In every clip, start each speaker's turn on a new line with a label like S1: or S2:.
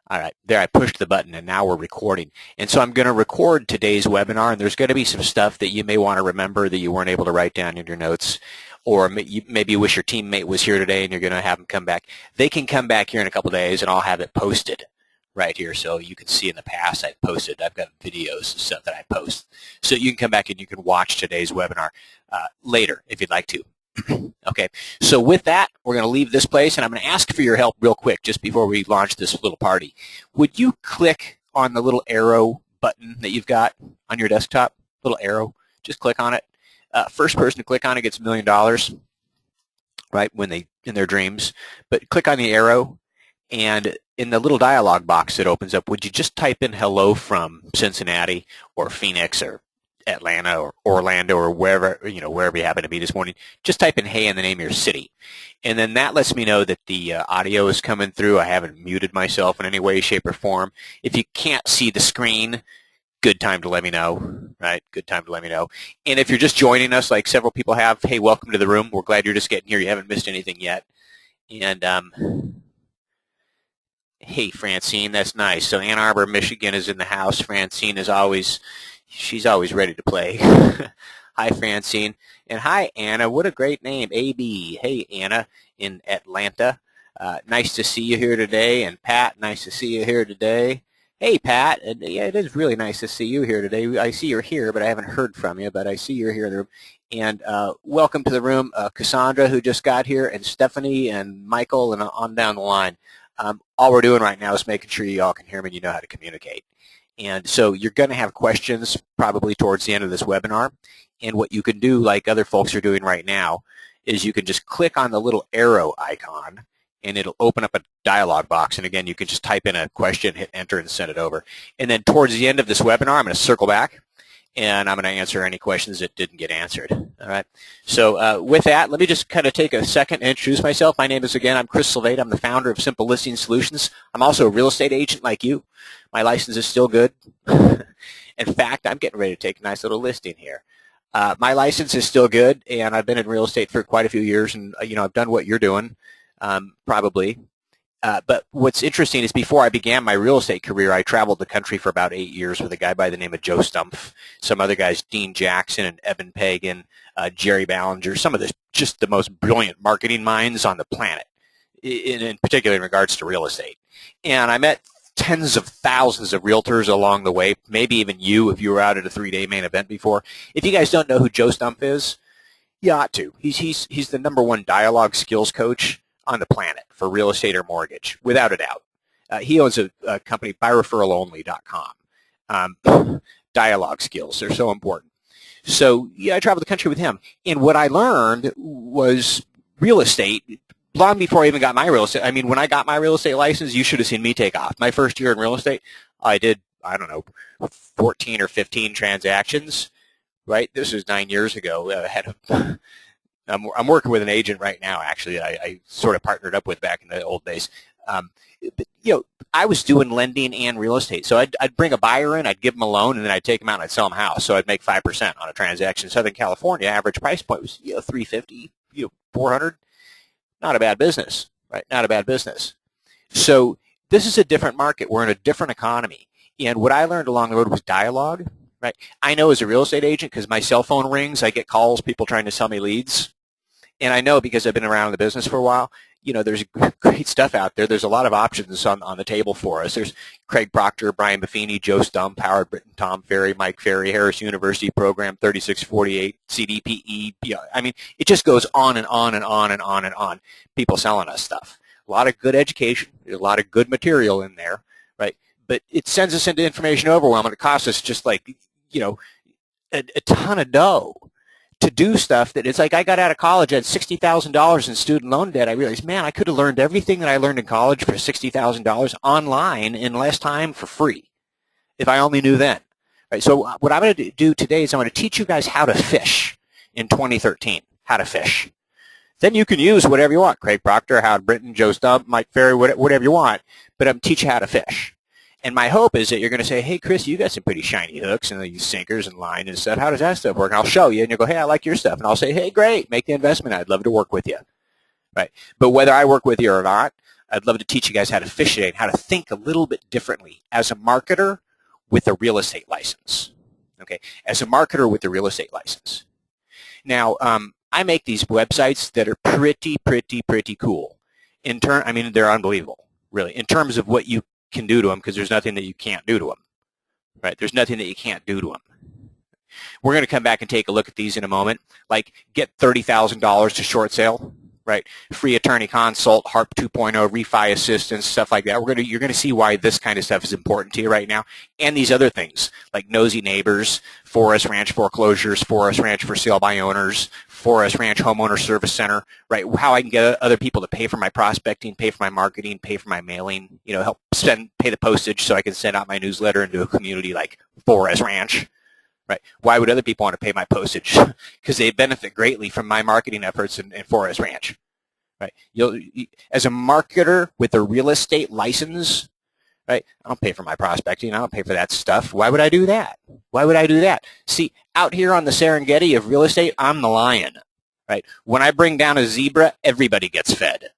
S1: All right, there I pushed the button and now we're recording. And so I'm going to record today's webinar, and there's going to be some stuff that you may want to remember that you weren't able to write down in your notes, or maybe you wish your teammate was here today and you're going to have them come back. They can come back here in a couple of days and I'll have it posted right here, so you can see in the past I've got videos and stuff that I post. So you can come back and you can watch today's webinar later if you'd like to. Okay, so with that, we're going to leave this place, and I'm going to ask for your help real quick just before we launch this little party. Would you click on the little arrow button that you've got on your desktop? Little arrow, just click on it. First person to click on it gets $1 million, right, when they in their dreams. But click on the arrow, and in the little dialog box that opens up, would you just type in hello from Cincinnati or Phoenix or Atlanta or Orlando or wherever you happen to be this morning? Just type in hey and the name of your city, and then that lets me know that the audio is coming through. I haven't muted myself in any way, shape, or form. If you can't see the screen, good time to let me know, right? Good time to let me know. And if you're just joining us, like several people have, hey, welcome to the room. We're glad you're just getting here. You haven't missed anything yet. And hey, Francine, that's nice. So Ann Arbor, Michigan is in the house. Francine is always... she's always ready to play. Hi, Francine. And hi, Anna. What a great name, AB. Hey, Anna in Atlanta. Nice to see you here today. And Pat, nice to see you here today. Hey, Pat. Yeah, it is really nice to see you here today. I see you're here, but I haven't heard from you, but I see you're here in the room. And welcome to the room, Cassandra, who just got here, and Stephanie and Michael, and on down the line. All we're doing right now is making sure you all can hear me and you know how to communicate. And so you're going to have questions probably towards the end of this webinar. And what you can do, like other folks are doing right now, is you can just click on the little arrow icon, and it'll open up a dialog box. And again, you can just type in a question, hit enter, and send it over. And then towards the end of this webinar, I'm going to circle back, and I'm going to answer any questions that didn't get answered. All right. So with that, let me just kind of take a second and introduce myself. My name is, again, I'm Chris Silveda. I'm the founder of Simple Listing Solutions. I'm also a real estate agent like you. My license is still good. In fact, I'm getting ready to take a nice little listing here. My license is still good, and I've been in real estate for quite a few years, and I've done what you're doing, probably. But what's interesting is before I began my real estate career, I traveled the country for about 8 years with a guy by the name of Joe Stumpf, some other guys, Dean Jackson and Evan Pagan, Jerry Ballinger, some of just the most brilliant marketing minds on the planet, in particular in regards to real estate. And I met tens of thousands of realtors along the way, maybe even you if you were out at a 3-day main event before. If you guys don't know who Joe Stumpf is, you ought to. He's the #1 dialogue skills coach on the planet for real estate or mortgage, without a doubt. He owns a company, byreferralonly.com. Dialogue skills, they're so important. So yeah, I traveled the country with him. And what I learned was real estate, long before I even got my real estate. I mean, when I got my real estate license, you should have seen me take off. My first year in real estate, I did, 14 or 15 transactions, right? This was 9 years ago. I'm working with an agent right now, actually, I sort of partnered up with back in the old days. But, I was doing lending and real estate. So I'd bring a buyer in, I'd give them a loan, and then I'd take them out and I'd sell them a house. So I'd make 5% on a transaction. Southern California, average price point was, $350, $400. Not a bad business, right? Not a bad business. So this is a different market. We're in a different economy. And what I learned along the road was dialogue, right? I know as a real estate agent, because my cell phone rings, I get calls, people trying to sell me leads. And I know because I've been around the business for a while, there's great stuff out there. There's a lot of options on the table for us. There's Craig Proctor, Brian Buffini, Joe Stumpf, Howard Britton, Tom Ferry, Mike Ferry, Harris University Program 3648, CDPE. It just goes on and on and on and on and on. People selling us stuff. A lot of good education, a lot of good material in there, right? But it sends us into information overwhelm, and it costs us just a ton of dough to do stuff that it's like I got out of college, I had $60,000 in student loan debt. I realized, man, I could have learned everything that I learned in college for $60,000 online in less time for free if I only knew then. Right, so what I'm going to do today is I'm going to teach you guys how to fish in 2013, how to fish. Then you can use whatever you want, Craig Proctor, Howard Britton, Joe Stumpf, Mike Ferry, whatever you want, but I'm going to teach you how to fish. And my hope is that you're going to say, hey, Chris, you got some pretty shiny hooks and these sinkers and line and stuff. How does that stuff work? And I'll show you, and you'll go, hey, I like your stuff. And I'll say, hey, great, make the investment. I'd love to work with you. Right? But whether I work with you or not, I'd love to teach you guys how to fish today and how to think a little bit differently as a marketer with a real estate license. Okay, as a marketer with a real estate license. Now, I make these websites that are pretty cool. I mean, they're unbelievable, really, in terms of what you can do to them, because there's nothing that you can't do to them, right? There's nothing that you can't do to them. We're going to come back and take a look at these in a moment, like get $30,000 to short sale, right? Free attorney consult, HARP 2.0, refi assistance, stuff like that. You're going to see why this kind of stuff is important to you right now, and these other things like nosy neighbors, Forest Ranch foreclosures, Forest Ranch for sale by owners, Forest Ranch homeowner service center, right? How I can get other people to pay for my prospecting, pay for my marketing, pay for my mailing, help pay the postage so I can send out my newsletter into a community like Forest Ranch. Right? Why would other people want to pay my postage? Because they benefit greatly from my marketing efforts in Forest Ranch. Right? As a marketer with a real estate license, right? I don't pay for my prospecting. I don't pay for that stuff. Why would I do that? Why would I do that? See, out here on the Serengeti of real estate, I'm the lion. Right? When I bring down a zebra, everybody gets fed.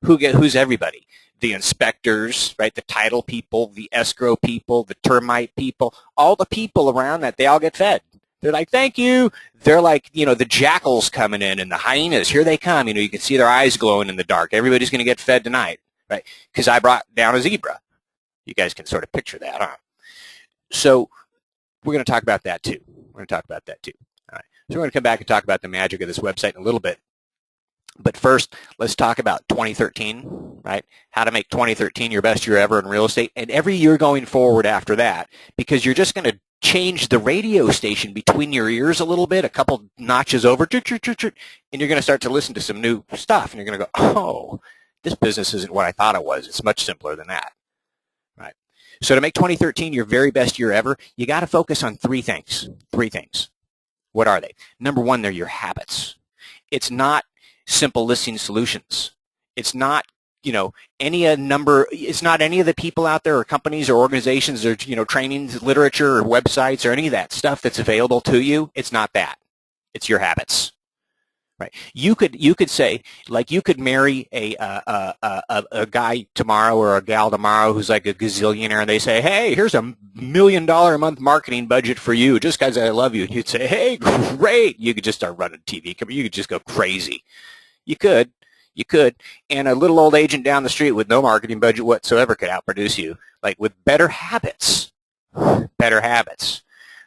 S1: Who's everybody? The inspectors, right? The title people, the escrow people, the termite people, all the people around that, they all get fed. They're like, thank you. They're like, the jackals coming in and the hyenas, here they come. You can see their eyes glowing in the dark. Everybody's going to get fed tonight, right? Because I brought down a zebra. You guys can sort of picture that, huh? So we're going to talk about that too. All right. So we're going to come back and talk about the magic of this website in a little bit. But first, let's talk about 2013, right? How to make 2013 your best year ever in real estate, and every year going forward after that, because you're just going to change the radio station between your ears a little bit, a couple notches over, and you're going to start to listen to some new stuff, and you're going to go, oh, this business isn't what I thought it was. It's much simpler than that, right? So to make 2013 your very best year ever, you got to focus on three things. What are they? Number one, they're your habits. It's not simple listing solutions. It's not, it's not any of the people out there or companies or organizations or, trainings, literature or websites or any of that stuff that's available to you. It's not that. It's your habits, right? You could say, like, you could marry a guy tomorrow or a gal tomorrow who's like a gazillionaire, and they say, hey, here's $1 million a month marketing budget for you just because I love you. And you'd say, hey, great. You could just start running TV. You could just go crazy. You could, and a little old agent down the street with no marketing budget whatsoever could outproduce you, like with better habits.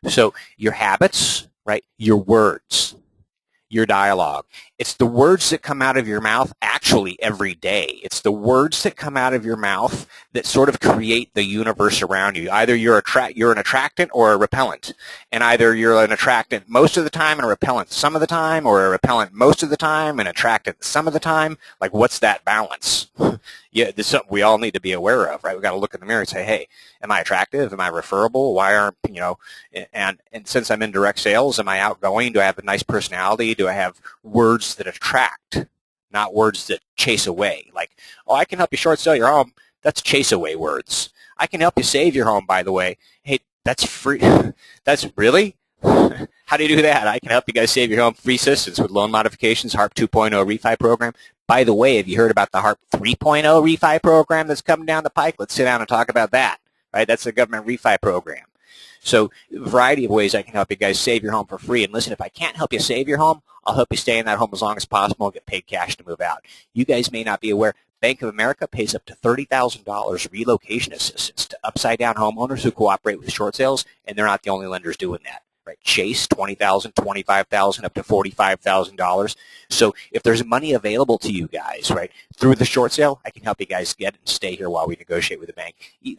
S1: So your habits, right? Your words, your dialogue. It's the words that come out of your mouth actually every day. It's the words that come out of your mouth that sort of create the universe around you. Either you're an attractant or a repellent. And either you're an attractant most of the time and a repellent some of the time, or a repellent most of the time and attractant some of the time. Like, what's that balance? Yeah, this is something we all need to be aware of, right? We've got to look in the mirror and say, hey, am I attractive? Am I referable? Why aren't, and since I'm in direct sales, am I outgoing? Do I have a nice personality? Do I have words that attract, not words that chase away? Like, oh, I can help you short sell your home. That's chase away words. I can help you save your home, by the way. Hey, that's free. That's really? How do you do that? I can help you guys save your home. Free assistance with loan modifications, HARP 2.0 refi program. By the way, have you heard about the HARP 3.0 refi program that's coming down the pike? Let's sit down and talk about that, right? That's the government refi program. So a variety of ways I can help you guys save your home for free. And listen, if I can't help you save your home, I'll help you stay in that home as long as possible and get paid cash to move out. You guys may not be aware, Bank of America pays up to $30,000 relocation assistance to upside-down homeowners who cooperate with short sales, and they're not the only lenders doing that. Right? Chase, $20,000, $25,000, up to $45,000. So if there's money available to you guys, right, through the short sale, I can help you guys get and stay here while we negotiate with the bank.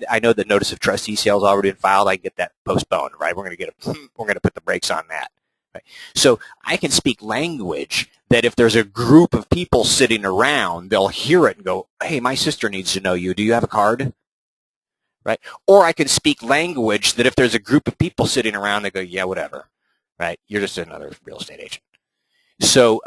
S1: I know the notice of trustee sale has already been filed. I can get that postponed, right? We're going to put the brakes on that. Right? So I can speak language that if there's a group of people sitting around, they'll hear it and go, hey, my sister needs to know you. Do you have a card? Right? Or I can speak language that if there's a group of people sitting around, they go, yeah, whatever, right? You're just another real estate agent. So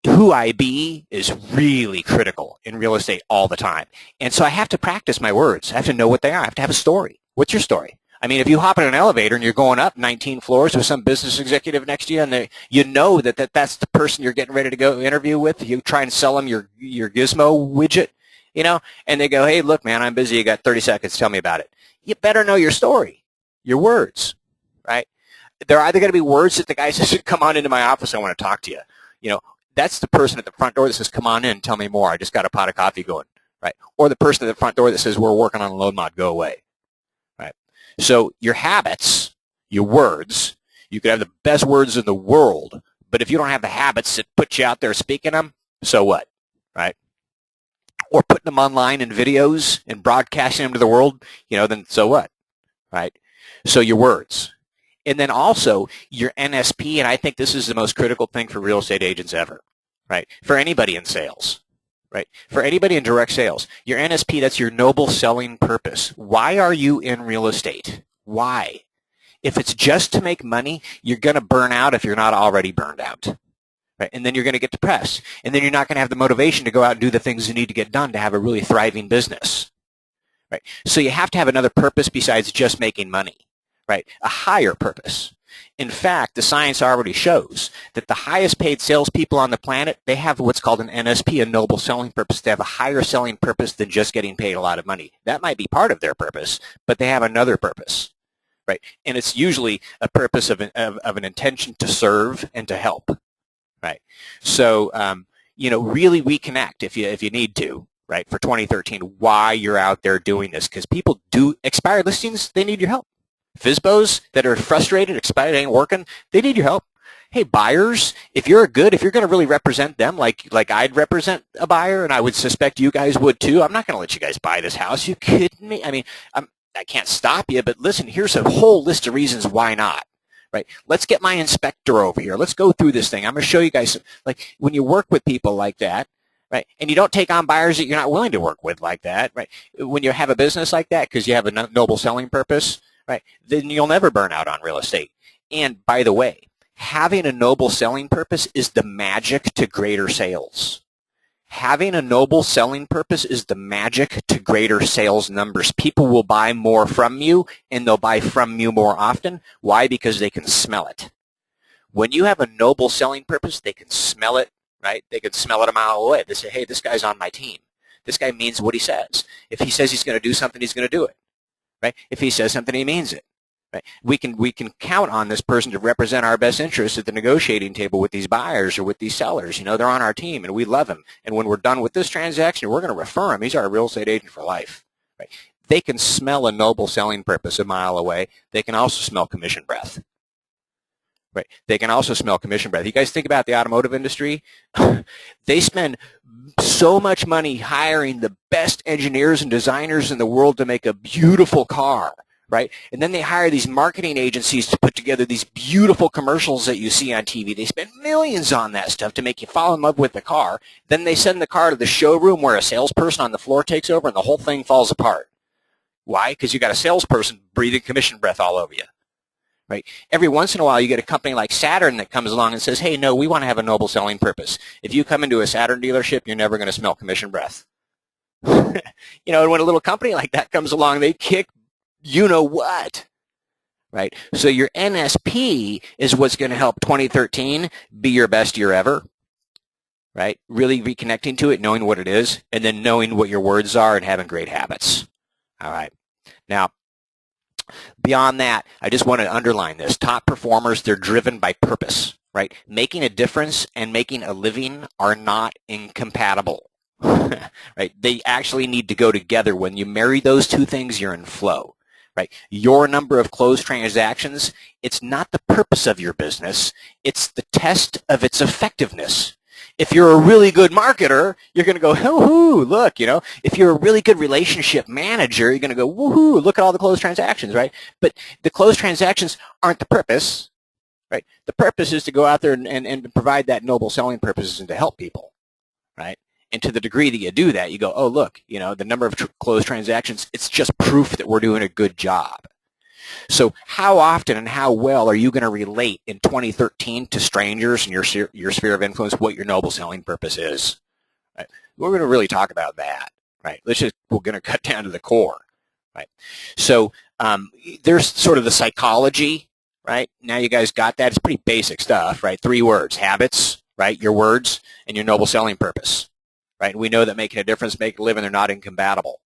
S1: who I be is really critical in real estate all the time. And so I have to practice my words. I have to know what they are. I have to have a story. What's your story? I mean, if you hop in an elevator and you're going up 19 floors with some business executive next to you, and you know that's the person you're getting ready to go interview with, you try and sell them your Gizmo widget, you know, and they go, hey, look, man, I'm busy. You got 30 seconds. Tell me about it. You better know your story, your words, right? They're either going to be words that the guy says, come on into my office. I want to talk to you. You know, that's the person at the front door that says, come on in, tell me more. I just got a pot of coffee going, right? Or the person at the front door that says, we're working on a load mod, go away, right? So your habits, your words, you could have the best words in the world, but if you don't have the habits that put you out there speaking them, so what, right? Or putting them online in videos and broadcasting them to the world, you know, then so what, right? So your words. And then also your NSP, and I think this is the most critical thing for real estate agents ever, right? For anybody in sales, right? For anybody in direct sales, your NSP, that's your noble selling purpose. Why are you in real estate? Why? If it's just to make money, you're going to burn out if you're not already burned out. Right? And then you're going to get depressed. And then you're not going to have the motivation to go out and do the things you need to get done to have a really thriving business. Right? So you have to have another purpose besides just making money. Right? A higher purpose. In fact, the science already shows that the highest paid salespeople on the planet, they have what's called an NSP, a noble selling purpose. They have a higher selling purpose than just getting paid a lot of money. That might be part of their purpose, but they have another purpose. Right? And it's usually a purpose of an intention to serve and to help. Right? So, you know, really reconnect if you need to, right, for 2013, why you're out there doing this. Because people do, expired listings, they need your help. FSBOs that are frustrated, expired, ain't working, they need your help. Hey, buyers, if you're going to really represent them like I'd represent a buyer, and I would suspect you guys would too, I'm not going to let you guys buy this house. You kidding me? I mean, I can't stop you, but listen, here's a whole list of reasons why not, right? Let's get my inspector over here. Let's go through this thing. I'm going to show you guys, like, when you work with people like that, right, and you don't take on buyers that you're not willing to work with like that, right, when you have a business like that because you have a noble selling purpose, right, then you'll never burn out on real estate. And by the way, having a noble selling purpose is the magic to greater sales. Having a noble selling purpose is the magic to greater sales numbers. People will buy more from you, and they'll buy from you more often. Why? Because they can smell it. When you have a noble selling purpose, they can smell it, right? They can smell it a mile away. They say, hey, this guy's on my team. This guy means what he says. If he says he's going to do something, he's going to do it, right? If he says something, he means it. Right? We can count on this person to represent our best interests at the negotiating table with these buyers or with these sellers. You know, they're on our team, and we love them. And when we're done with this transaction, we're going to refer him. He's our real estate agent for life. Right? They can smell a noble selling purpose a mile away. They can also smell commission breath. Right? They can also smell commission breath. You guys think about the automotive industry. They spend so much money hiring the best engineers and designers in the world to make a beautiful car. Right? And then they hire these marketing agencies to put together these beautiful commercials that you see on TV. They spend millions on that stuff to make you fall in love with the car. Then they send the car to the showroom where a salesperson on the floor takes over and the whole thing falls apart. Why? Because you got a salesperson breathing commission breath all over you. Right? Every once in a while you get a company like Saturn that comes along and says, hey, no, we want to have a noble selling purpose. If you come into a Saturn dealership, you're never going to smell commission breath. You know, and when a little company like that comes along, they kick you know what, right? So your NSP is what's going to help 2013 be your best year ever, right? Really reconnecting to it, knowing what it is, and then knowing what your words are and having great habits. All right. Now, beyond that, I just want to underline this. Top performers, they're driven by purpose, right? Making a difference and making a living are not incompatible. Right? They actually need to go together. When you marry those two things, you're in flow. Right? Your number of closed transactions, it's not the purpose of your business. It's the test of its effectiveness. If you're a really good marketer, you're going to go, woohoo, look, you know. If you're a really good relationship manager, you're going to go, woohoo, look at all the closed transactions, right? But the closed transactions aren't the purpose, right? The purpose is to go out there and provide that noble selling purposes and to help people, right? And to the degree that you do that, you go, oh, look, you know, the number of closed transactions, it's just proof that we're doing a good job. So how often and how well are you going to relate in 2013 to strangers and your sphere of influence what your noble selling purpose is? Right? We're going to really talk about that. Right? We're going to cut down to the core. Right? So there's sort of the psychology. Right? Now you guys got that. It's pretty basic stuff. Right? 3 words: habits, right? Your words, and your noble selling purpose. right? We know that making a difference, make a living, they're not incompatible.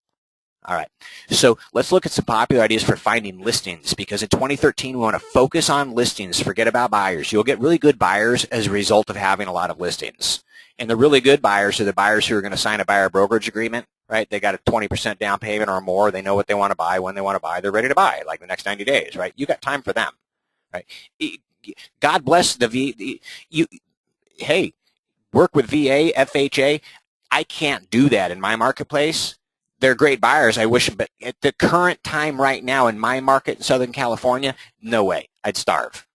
S1: All right, so let's look at some popular ideas for finding listings, because in 2013 we want to focus on listings, forget about buyers. You'll get really good buyers as a result of having a lot of listings. And the really good buyers are the buyers who are going to sign a buyer brokerage agreement, right? They got a 20% down payment or more. They know what they want to buy, when they want to buy. They're ready to buy, like the next 90 days, right? You got time for them, right? God bless hey, work with VA, FHA. I can't do that in my marketplace. They're great buyers, I wish, but at the current time right now in my market in Southern California, no way. I'd starve.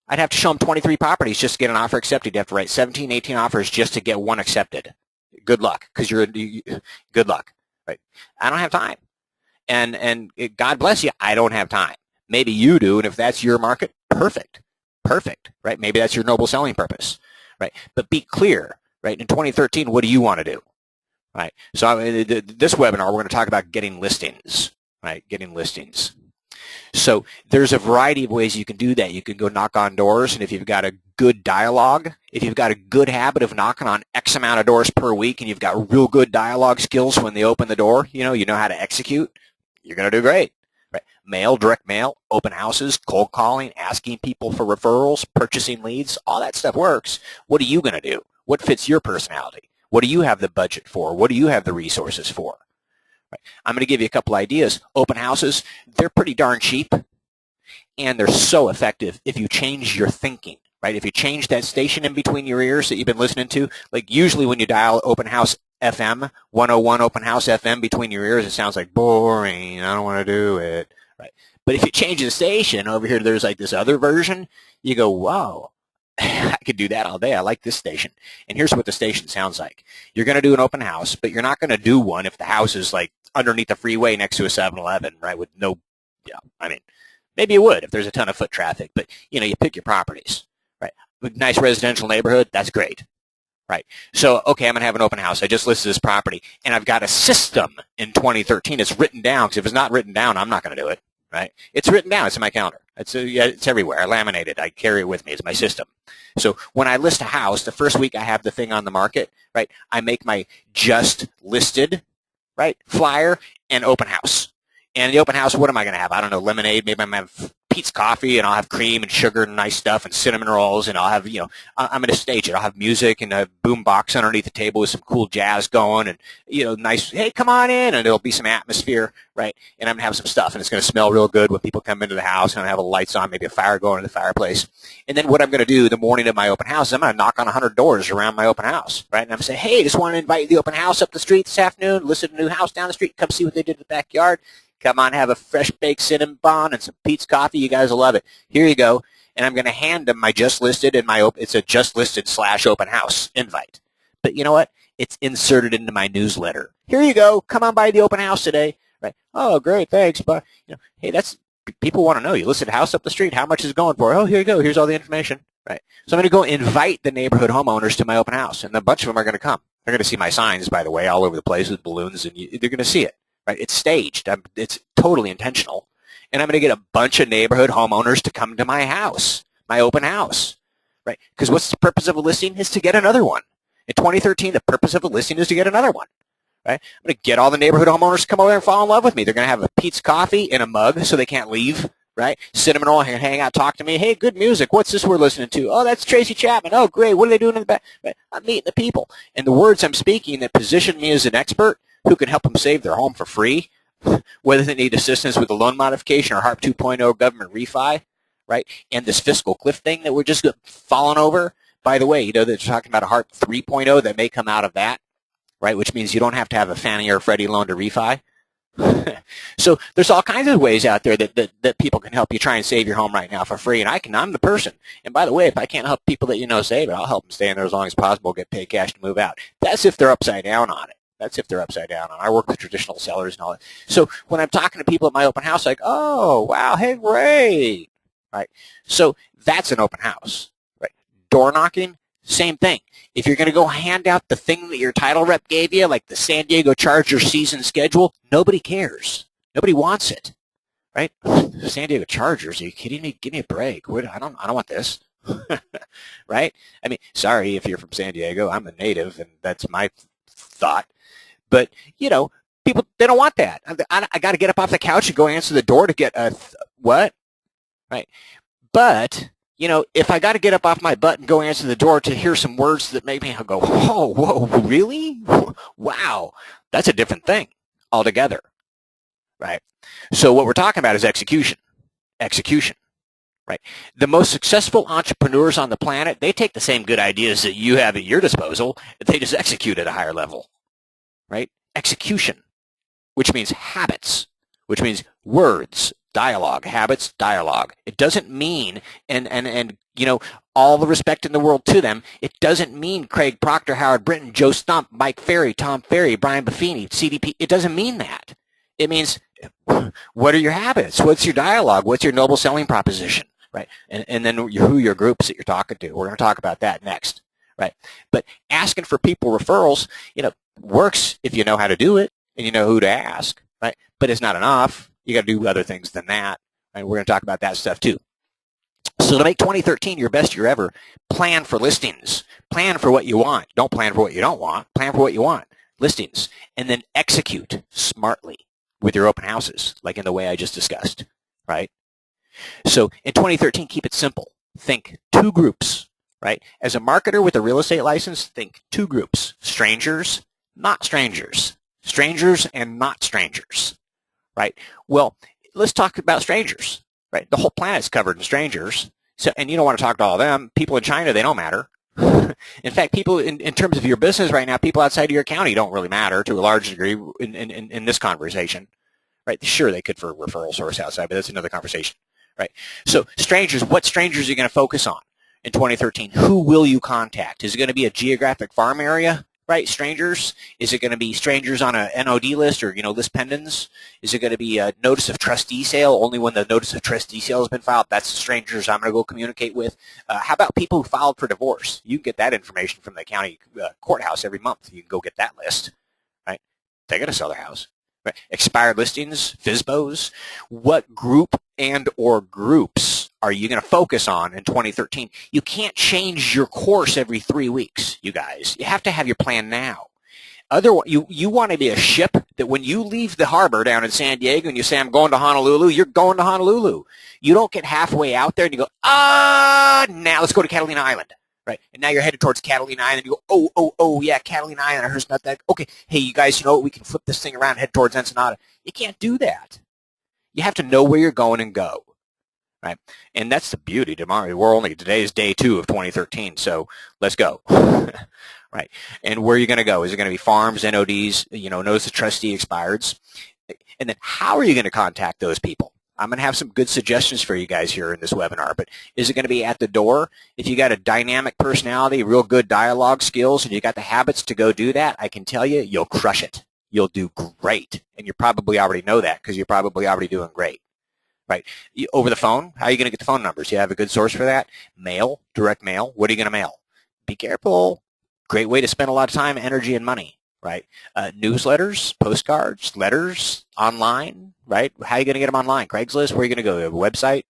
S1: I'd have to show them 23 properties just to get an offer accepted. You'd have to write 17, 18 offers just to get one accepted. Good luck, because good luck. Right? I don't have time. And God bless you, I don't have time. Maybe you do, and if that's your market, perfect, right? Maybe that's your noble selling purpose, right? But be clear, right? In 2013, what do you want to do? Right. So this webinar, we're going to talk about getting listings, right? Getting listings. So there's a variety of ways you can do that. You can go knock on doors, and if you've got a good dialogue, if you've got a good habit of knocking on X amount of doors per week, and you've got real good dialogue skills when they open the door, you know how to execute, you're going to do great. Right? Mail, direct mail, open houses, cold calling, asking people for referrals, purchasing leads, all that stuff works. What are you going to do? What fits your personality? What do you have the budget for? What do you have the resources for? Right. I'm going to give you a couple ideas. Open houses, they're pretty darn cheap, and they're so effective if you change your thinking. Right? If you change that station in between your ears that you've been listening to, like usually when you dial Open House FM, 101 Open House FM between your ears, it sounds like boring. I don't want to do it. Right? But if you change the station over here, there's like this other version. You go, wow. I could do that all day. I like this station. And here's what the station sounds like. You're going to do an open house, but you're not going to do one if the house is like underneath the freeway next to a 7-Eleven, right? With no, I mean, maybe you would if there's a ton of foot traffic, but you pick your properties, right? Nice residential neighborhood, that's great, right? So, okay, I'm going to have an open house. I just listed this property, and I've got a system in 2013. It's written down, because if it's not written down, I'm not going to do it, right? It's written down. It's in my calendar. It's everywhere. I laminate it. I carry it with me. It's my system. So when I list a house, the first week I have the thing on the market, right, I make my just listed, right, flyer and open house. And the open house, what am I going to have? I don't know, lemonade. Maybe I'm going to have Pete's coffee, and I'll have cream and sugar and nice stuff and cinnamon rolls, and I'll have, I'm going to stage it. I'll have music and a boom box underneath the table with some cool jazz going, and, nice, hey, come on in, and there'll be some atmosphere, right? And I'm going to have some stuff, and it's going to smell real good when people come into the house, and I'll have the lights on, maybe a fire going in the fireplace. And then what I'm going to do the morning of my open house is I'm going to knock on 100 doors around my open house, right? And I'm going to say, hey, just want to invite you to the open house up the street this afternoon, listen to a new house down the street, come see what they did in the backyard. Come on, have a fresh baked cinnamon bun and some Pete's coffee. You guys will love it. Here you go. And I'm going to hand them my just listed and it's a just listed / open house invite. But you know what? It's inserted into my newsletter. Here you go. Come on by the open house today. Right? Oh, great. Thanks. But hey, people want to know. You listed a house up the street. How much is it going for? Oh, here you go. Here's all the information. Right? So I'm going to go invite the neighborhood homeowners to my open house, and a bunch of them are going to come. They're going to see my signs, by the way, all over the place with balloons, and they're going to see it. Right? It's staged. It's totally intentional. And I'm going to get a bunch of neighborhood homeowners to come to my house, my open house. Right? Because what's the purpose of a listing? Is to get another one. In 2013, the purpose of a listing is to get another one. Right? I'm going to get all the neighborhood homeowners to come over there and fall in love with me. They're going to have a Pete's coffee in a mug so they can't leave. Right? Cinnamon roll, hang out, talk to me. Hey, good music. What's this we're listening to? Oh, that's Tracy Chapman. Oh, great. What are they doing in the back? Right? I'm meeting the people. And the words I'm speaking that position me as an expert who can help them save their home for free, whether they need assistance with a loan modification or HARP 2.0 government refi, right? And this fiscal cliff thing that we're just falling over. By the way, they're talking about a HARP 3.0 that may come out of that, right? Which means you don't have to have a Fannie or Freddie loan to refi. So there's all kinds of ways out there that people can help you try and save your home right now for free. And I'm the person. And by the way, if I can't help people that save it, I'll help them stay in there as long as possible, get paid cash to move out. That's if they're upside down on it. I work with traditional sellers and all that. So when I'm talking to people at my open house, like, oh, wow, hey, great. Right? So that's an open house. Right? Door knocking, same thing. If you're going to go hand out the thing that your title rep gave you, like the San Diego Chargers season schedule, nobody cares. Nobody wants it. Right? San Diego Chargers, are you kidding me? Give me a break. I don't want this. right? I mean, sorry if you're from San Diego. I'm a native, and that's my thought. But, people, they don't want that. I got to get up off the couch and go answer the door to get a what? Right? But, if I got to get up off my butt and go answer the door to hear some words that make me go, oh, whoa, really? Wow, that's a different thing altogether, right? So what we're talking about is execution. Execution, right? The most successful entrepreneurs on the planet, they take the same good ideas that you have at your disposal, they just execute at a higher level, right? Execution, which means habits, which means words, dialogue, habits, dialogue. It doesn't mean, and all the respect in the world to them, it doesn't mean Craig Proctor, Howard Brinton, Joe Stump, Mike Ferry, Tom Ferry, Brian Buffini, CDP. It doesn't mean that. It means, what are your habits? What's your dialogue? What's your noble selling proposition, right? And then who your groups that you're talking to. We're going to talk about that next, right? But asking for people referrals, works if you know how to do it and you know who to ask, right? But it's not enough. You got to do other things than that, and we're going to talk about that stuff too. So to make 2013 your best year ever, plan for listings. Plan for what you want. Don't plan for what you don't want. Plan for what you want. Listings. And then execute smartly with your open houses, like in the way I just discussed, right? So in 2013, keep it simple. Think 2 groups, right? As a marketer with a real estate license, think 2 groups. Strangers, not strangers. Strangers and not strangers, right? Well, let's talk about strangers, right? The whole planet's covered in strangers. So, and you don't want to talk to all of them. People in China, they don't matter. In fact, people in terms of your business right now, people outside of your county don't really matter to a large degree in this conversation, right? Sure, they could for a referral source outside, but that's another conversation, right? So strangers, what strangers are you going to focus on in 2013? Who will you contact? Is it going to be a geographic farm area, right? Strangers? Is it going to be strangers on a NOD list or, list pendants? Is it going to be a notice of trustee sale? Only when the notice of trustee sale has been filed, that's the strangers I'm going to go communicate with. How about people who filed for divorce? You can get that information from the county courthouse every month. You can go get that list, right? They got to sell their house. Right? Expired listings, FSBOs. What group and or groups are you going to focus on in 2013? You can't change your course every 3 weeks, you guys. You have to have your plan now. Otherwise, you want to be a ship that when you leave the harbor down in San Diego and you say, I'm going to Honolulu, you're going to Honolulu. You don't get halfway out there and you go, now let's go to Catalina Island. Right, and now you're headed towards Catalina Island. You go, oh, yeah, Catalina Island. I heard it's not that. Okay, hey, you guys, we can flip this thing around and head towards Ensenada. You can't do that. You have to know where you're going and go, right? And that's the beauty. Today is day 2 of 2013, so let's go, right? And where are you going to go? Is it going to be farms, NODs, notice of trustee expireds? And then how are you going to contact those people? I'm going to have some good suggestions for you guys here in this webinar, but is it going to be at the door? If you got a dynamic personality, real good dialogue skills, and you got the habits to go do that, I can tell you, you'll crush it. You'll do great. And you probably already know that because you're probably already doing great, right? Over the phone, how are you going to get the phone numbers? You have a good source for that? Mail, direct mail. What are you going to mail? Be careful. Great way to spend a lot of time, energy, and money. Right? Newsletters, postcards, letters, online, right? How are you going to get them online? Craigslist? Where are you going to go? A website?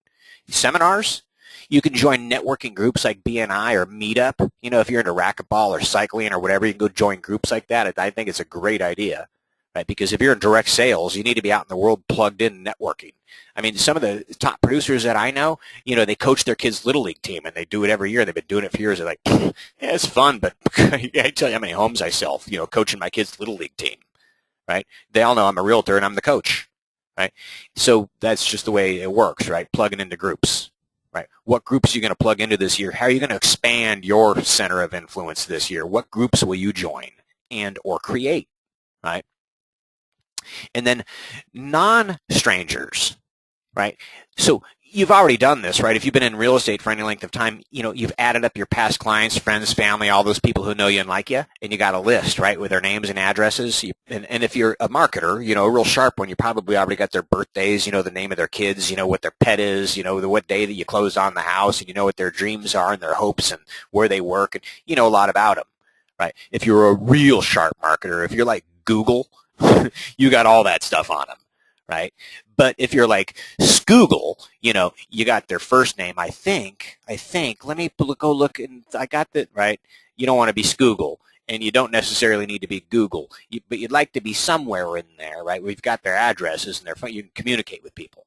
S1: Seminars? You can join networking groups like BNI or Meetup. If you're into racquetball or cycling or whatever, you can go join groups like that. I think it's a great idea, right? Because if you're in direct sales, you need to be out in the world plugged in networking. I mean, some of the top producers that I know, they coach their kids' Little League team, and they do it every year. They've been doing it for years. They're like, yeah, it's fun, but I tell you how many homes I sell, coaching my kids' Little League team, right? They all know I'm a realtor and I'm the coach, right? So that's just the way it works, right? Plugging into groups, right? What groups are you going to plug into this year? How are you going to expand your center of influence this year? What groups will you join and or create, right? And then non-strangers, right? So you've already done this, right? If you've been in real estate for any length of time, you've added up your past clients, friends, family, all those people who know you and like you, and you got a list, right, with their names and addresses. And if you're a marketer, a real sharp one, you probably already got their birthdays, the name of their kids, what their pet is, what day that you closed on the house, and you know what their dreams are and their hopes and where they work, and you know a lot about them, right? If you're a real sharp marketer, if you're like Google, you got all that stuff on them, right? But if you're like Scoogle, you know, you got their first name, I think, let me go look, and I got that right. You don't want to be Scoogle, and you don't necessarily need to be Google, but you'd like to be somewhere in there, right? We've got their addresses and their phone. You can communicate with people,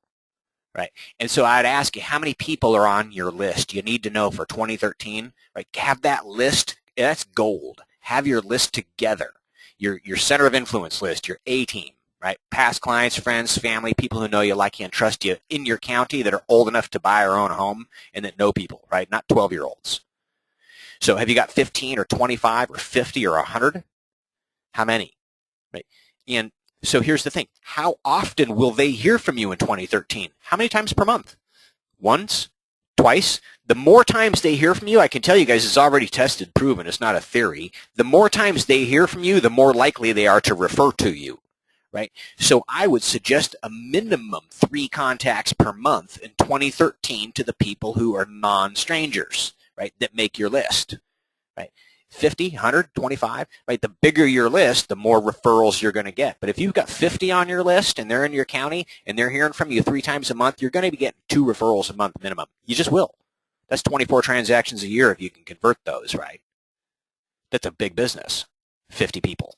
S1: right? And so I'd ask you, how many people are on your list? You need to know for 2013, right? Have that list. That's gold. Have your list together, your center of influence list, your A team, right? Past clients, friends, family, people who know you, like you, and trust you in your county that are old enough to buy or own a home and that know people, right? Not 12-year-olds. So have you got 15 or 25 or 50 or 100? How many? Right? And so here's the thing. How often will they hear from you in 2013? How many times per month? Once? Twice? The more times they hear from you, I can tell you guys it's already tested, proven. It's not a theory. The more times they hear from you, the more likely they are to refer to you. Right? So I would suggest a minimum 3 contacts per month in 2013 to the people who are non-strangers, right, that make your list, right? 50, 100, 25, right? The bigger your list, the more referrals you're going to get. But if you've got 50 on your list and they're in your county and they're hearing from you 3 times a month, you're going to be getting 2 referrals a month minimum. You just will. That's 24 transactions a year if you can convert those, right? That's a big business, 50 people.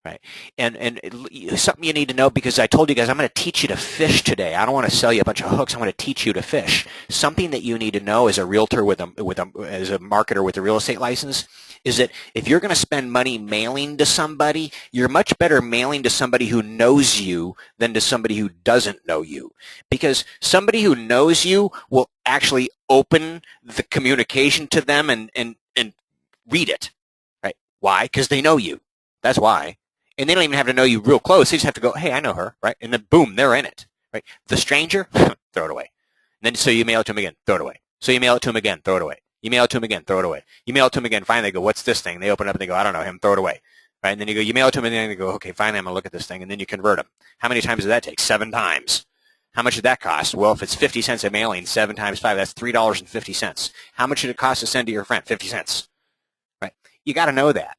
S1: Right, and something you need to know, because I told you guys I'm going to teach you to fish today. I don't want to sell you a bunch of hooks. I'm going to teach you to fish. Something that you need to know as a realtor as a marketer with a real estate license is that if you're going to spend money mailing to somebody, you're much better mailing to somebody who knows you than to somebody who doesn't know you, because somebody who knows you will actually open the communication to them and read it. Right? Why? Because they know you. That's why. And they don't even have to know you real close. They just have to go, hey, I know her, right? And then boom, they're in it, right? The stranger, throw it away. And then so you mail it to them again, throw it away. So you mail it to them again, throw it away. You mail it to them again, throw it away. You mail it to them again, finally they go, what's this thing? They open it up and they go, I don't know him, throw it away. Right? And then you go, you mail it to them and then they go, okay, finally I'm going to look at this thing. And then you convert them. How many times does that take? 7 times. How much did that cost? Well, if it's 50 cents a mailing, 7 times 5, that's $3.50. How much did it cost to send to your friend? 50 cents. Right? You got to know that.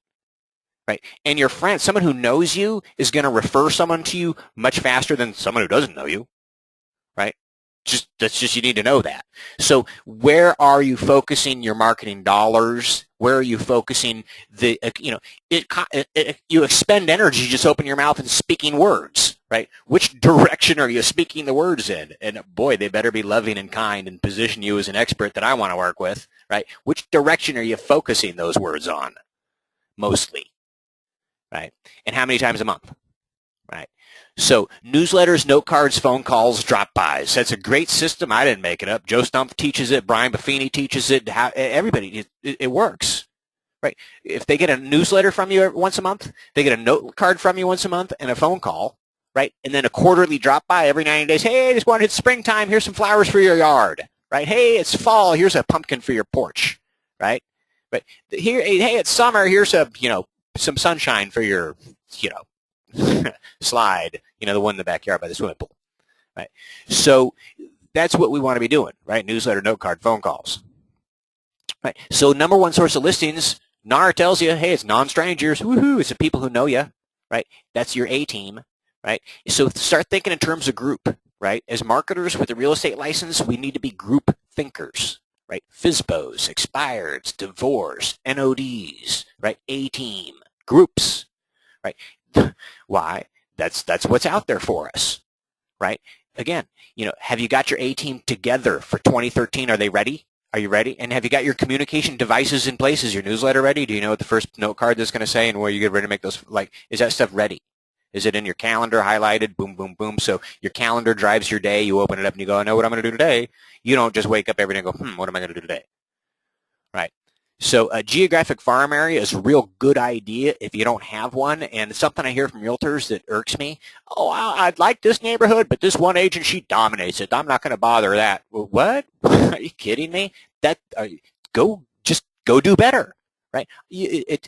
S1: Right? And your friend, someone who knows you, is going to refer someone to you much faster than someone who doesn't know you. Right? You need to know that. So where are you focusing your marketing dollars? Where are you focusing you expend energy just opening your mouth and speaking words, right? Which direction are you speaking the words in? And boy, they better be loving and kind and position you as an expert that I want to work with, right? Which direction are you focusing those words on? Mostly. Right? And how many times a month? Right? So newsletters, note cards, phone calls, drop-bys. That's a great system. I didn't make it up. Joe Stumpf teaches it. Brian Buffini teaches it. Everybody, it works. Right? If they get a newsletter from you once a month, they get a note card from you once a month, and a phone call, right? And then a quarterly drop-by every 90 days. Hey, I just wanted springtime. Here's some flowers for your yard. Right? Hey, it's fall. Here's a pumpkin for your porch. Right? But here, hey, it's summer. Here's some sunshine for your, slide, the one in the backyard by the swimming pool, right? So that's what we want to be doing, right? Newsletter, note card, phone calls, right? So number 1 source of listings, NAR tells you, hey, it's non-strangers, woohoo, it's the people who know you, right? That's your A team, right? So start thinking in terms of group, right? As marketers with a real estate license, we need to be group thinkers. Right? FSBOs, expireds, divorce, NODs, right? A-team, groups, right? Why? That's what's out there for us, right? Again, have you got your A-team together for 2013? Are they ready? Are you ready? And have you got your communication devices in place? Is your newsletter ready? Do you know what the first note card is going to say and where you get ready to make those? Is that stuff ready? Is it in your calendar highlighted? Boom, boom, boom. So your calendar drives your day. You open it up and you go, I know what I'm going to do today. You don't just wake up every day and go, what am I going to do today? Right. So a geographic farm area is a real good idea if you don't have one. And it's something I hear from realtors that irks me. Oh, I'd like this neighborhood, but this one agent, she dominates it. I'm not going to bother that. Well, what? Are you kidding me? Go do better. Right? It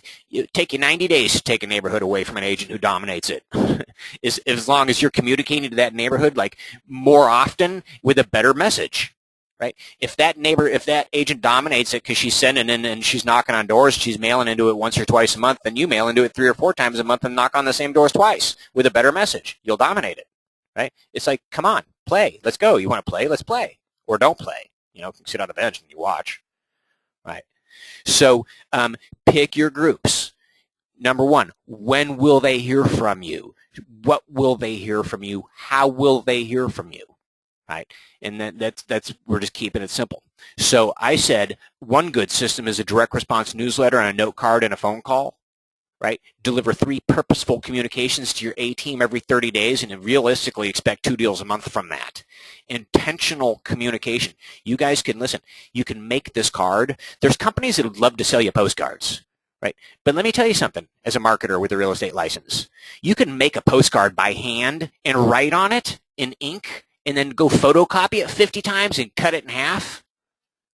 S1: take you 90 days to take a neighborhood away from an agent who dominates it. as long as you're communicating to that neighborhood more often with a better message. Right? If that agent dominates it because she's sending in and she's knocking on doors, she's mailing into it once or twice a month, then you mail into it 3 or 4 times a month and knock on the same doors twice with a better message. You'll dominate it. right? It's like, come on, play. Let's go. You want to play? Let's play. Or don't play. You know, sit on the bench and you watch, right? So pick your groups. Number one, when will they hear from you? What will they hear from you? How will they hear from you? Right? And that's we're just keeping it simple. So I said one good system is a direct response newsletter and a note card and a phone call. Right? Deliver 3 purposeful communications to your A team every 30 days and realistically expect 2 deals a month from that. Intentional communication. You guys can listen. You can make this card. There's companies that would love to sell you postcards. Right? But let me tell you something as a marketer with a real estate license. You can make a postcard by hand and write on it in ink and then go photocopy it 50 times and cut it in half.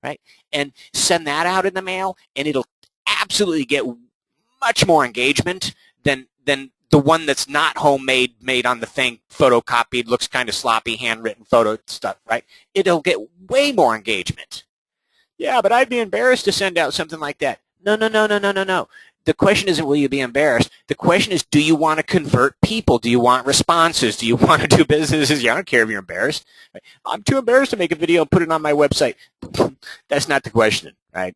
S1: Right? And send that out in the mail and it'll absolutely get much more engagement than the one that's not homemade, made on the thing, photocopied, looks kind of sloppy, handwritten photo stuff, right? It'll get way more engagement. Yeah, but I'd be embarrassed to send out something like that. No. The question isn't will you be embarrassed. The question is, do you want to convert people? Do you want responses? Do you want to do businesses? I don't care if you're embarrassed. Right? I'm too embarrassed to make a video and put it on my website. That's not the question, right?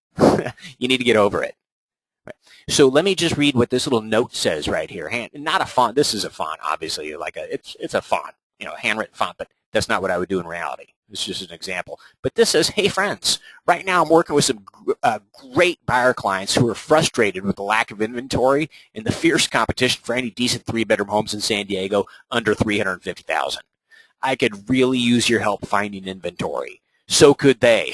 S1: You need to get over it. Right. So let me just read what this little note says right here. Not a font. This is a font, obviously. It's a font, handwritten font, but that's not what I would do in reality. It's just an example. But this says, hey, friends, right now I'm working with some great buyer clients who are frustrated with the lack of inventory and the fierce competition for any decent 3-bedroom homes in San Diego under $350,000. I could really use your help finding inventory. So could they.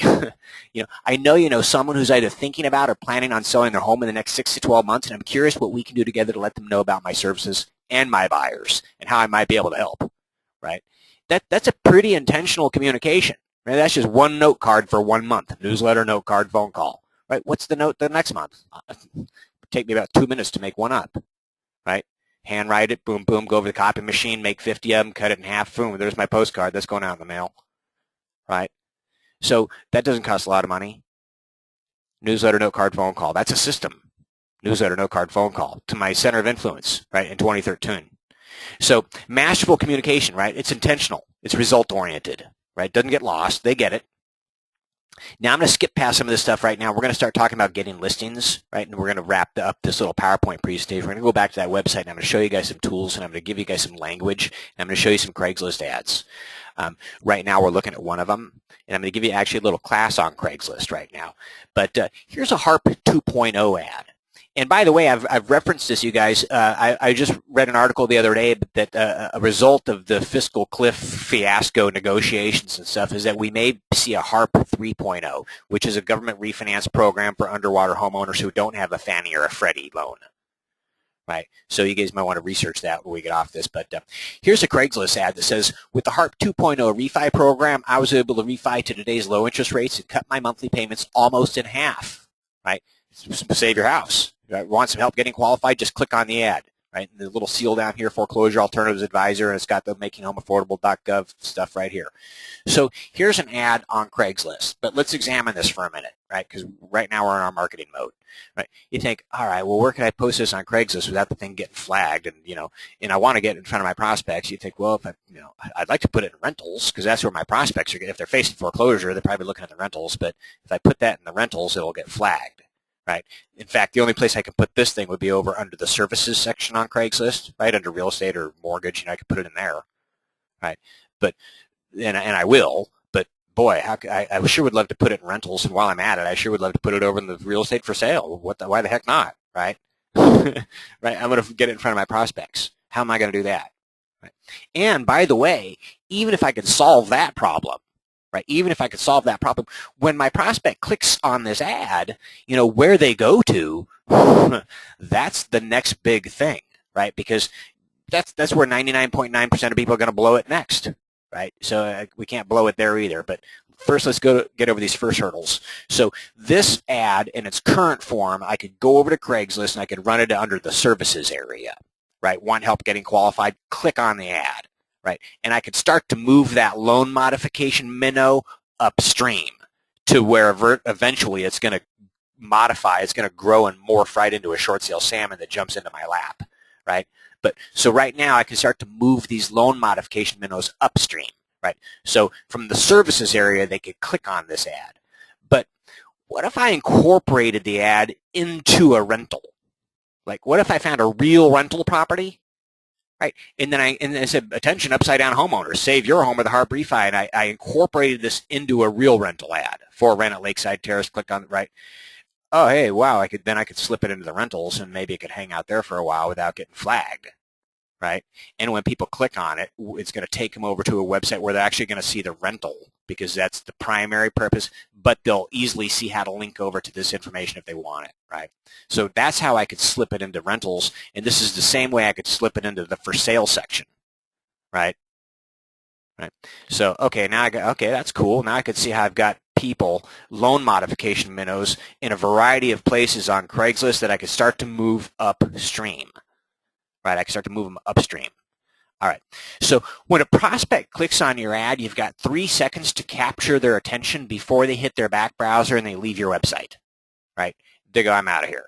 S1: I know you know someone who's either thinking about or planning on selling their home in the next 6 to 12 months, and I'm curious what we can do together to let them know about my services and my buyers and how I might be able to help, right? That's a pretty intentional communication. Right? That's just one note card for 1 month, newsletter, note card, phone call, right? What's the note the next month? Take me about 2 minutes to make one up, right? Handwrite it, boom, boom, go over the copy machine, make 50 of them, cut it in half, boom, there's my postcard. That's going out in the mail, right? So that doesn't cost a lot of money. Newsletter, note card, phone call. That's a system. Newsletter, note card, phone call to my center of influence, right, in 2013. So masterful communication, right? It's intentional. It's result-oriented, right? Doesn't get lost. They get it. Now I'm going to skip past some of this stuff right now. We're going to start talking about getting listings, right? And we're going to wrap up this little PowerPoint presentation. We're going to go back to that website, and I'm going to show you guys some tools, and I'm going to give you guys some language, and I'm going to show you some Craigslist ads. Right now we're looking at one of them, and I'm going to give you actually a little class on Craigslist right now. But here's a HARP 2.0 ad. And by the way, I've referenced this, you guys. I just read an article the other day that a result of the fiscal cliff fiasco negotiations and stuff is that we may see a HARP 3.0, which is a government refinance program for underwater homeowners who don't have a Fannie or a Freddie loan. Right? So you guys might want to research that when we get off this. But here's a Craigslist ad that says, with the HARP 2.0 refi program, I was able to refi to today's low interest rates and cut my monthly payments almost in half. Right? Save your house. Want some help getting qualified? Just click on the ad. Right? And the little seal down here, Foreclosure Alternatives Advisor, and it's got the makinghomeaffordable.gov stuff right here. So here's an ad on Craigslist. But let's examine this for a minute, right? Because right now we're in our marketing mode. Right? You think, all right, well, where can I post this on Craigslist without the thing getting flagged? And and I want to get in front of my prospects. You think, well, if I'd like to put it in rentals because that's where my prospects are. If they're facing foreclosure, they're probably looking at the rentals. But if I put that in the rentals, it'll get flagged. Right. In fact, the only place I could put this thing would be over under the services section on Craigslist, right, under real estate or mortgage. I could put it in there, right? But and I will. But boy, I sure would love to put it in rentals. And while I'm at it, I sure would love to put it over in the real estate for sale. Why the heck not, right? Right. I'm going to get it in front of my prospects. How am I going to do that? Right. And by the way, even if I could solve that problem. Right. Even if I could solve that problem, when my prospect clicks on this ad, where they go to, that's the next big thing, right? Because that's where 99.9% of people are going to blow it next, right? So we can't blow it there either. But first, let's get over these first hurdles. So this ad in its current form, I could go over to Craigslist and I could run it under the services area, right? Want help getting qualified? Click on the ad. Right, and I could start to move that loan modification minnow upstream to where eventually it's going to modify, it's going to grow and morph right into a short sale salmon that jumps into my lap, right? But so right now I can start to move these loan modification minnows upstream, right? So from the services area, they could click on this ad. But what if I incorporated the ad into a rental? Like, what if I found a real rental property, right? And then I said, attention, upside down homeowners, save your home with a HARP refi. And I incorporated this into a real rental ad for rent at Lakeside Terrace. Click on it, right? Oh, hey, wow! I could slip it into the rentals, and maybe it could hang out there for a while without getting flagged, right? And when people click on it, it's going to take them over to a website where they're actually going to see the rental, because that's the primary purpose, but they'll easily see how to link over to this information if they want it, right? So that's how I could slip it into rentals, and this is the same way I could slip it into the for sale section, right? Right. So, okay, now okay, that's cool. Now I could see how I've got people, loan modification minnows, in a variety of places on Craigslist that I could start to move upstream, right? I can start to move them upstream. All right. So when a prospect clicks on your ad, you've got 3 seconds to capture their attention before they hit their back browser and they leave your website, right? They go, I'm out of here.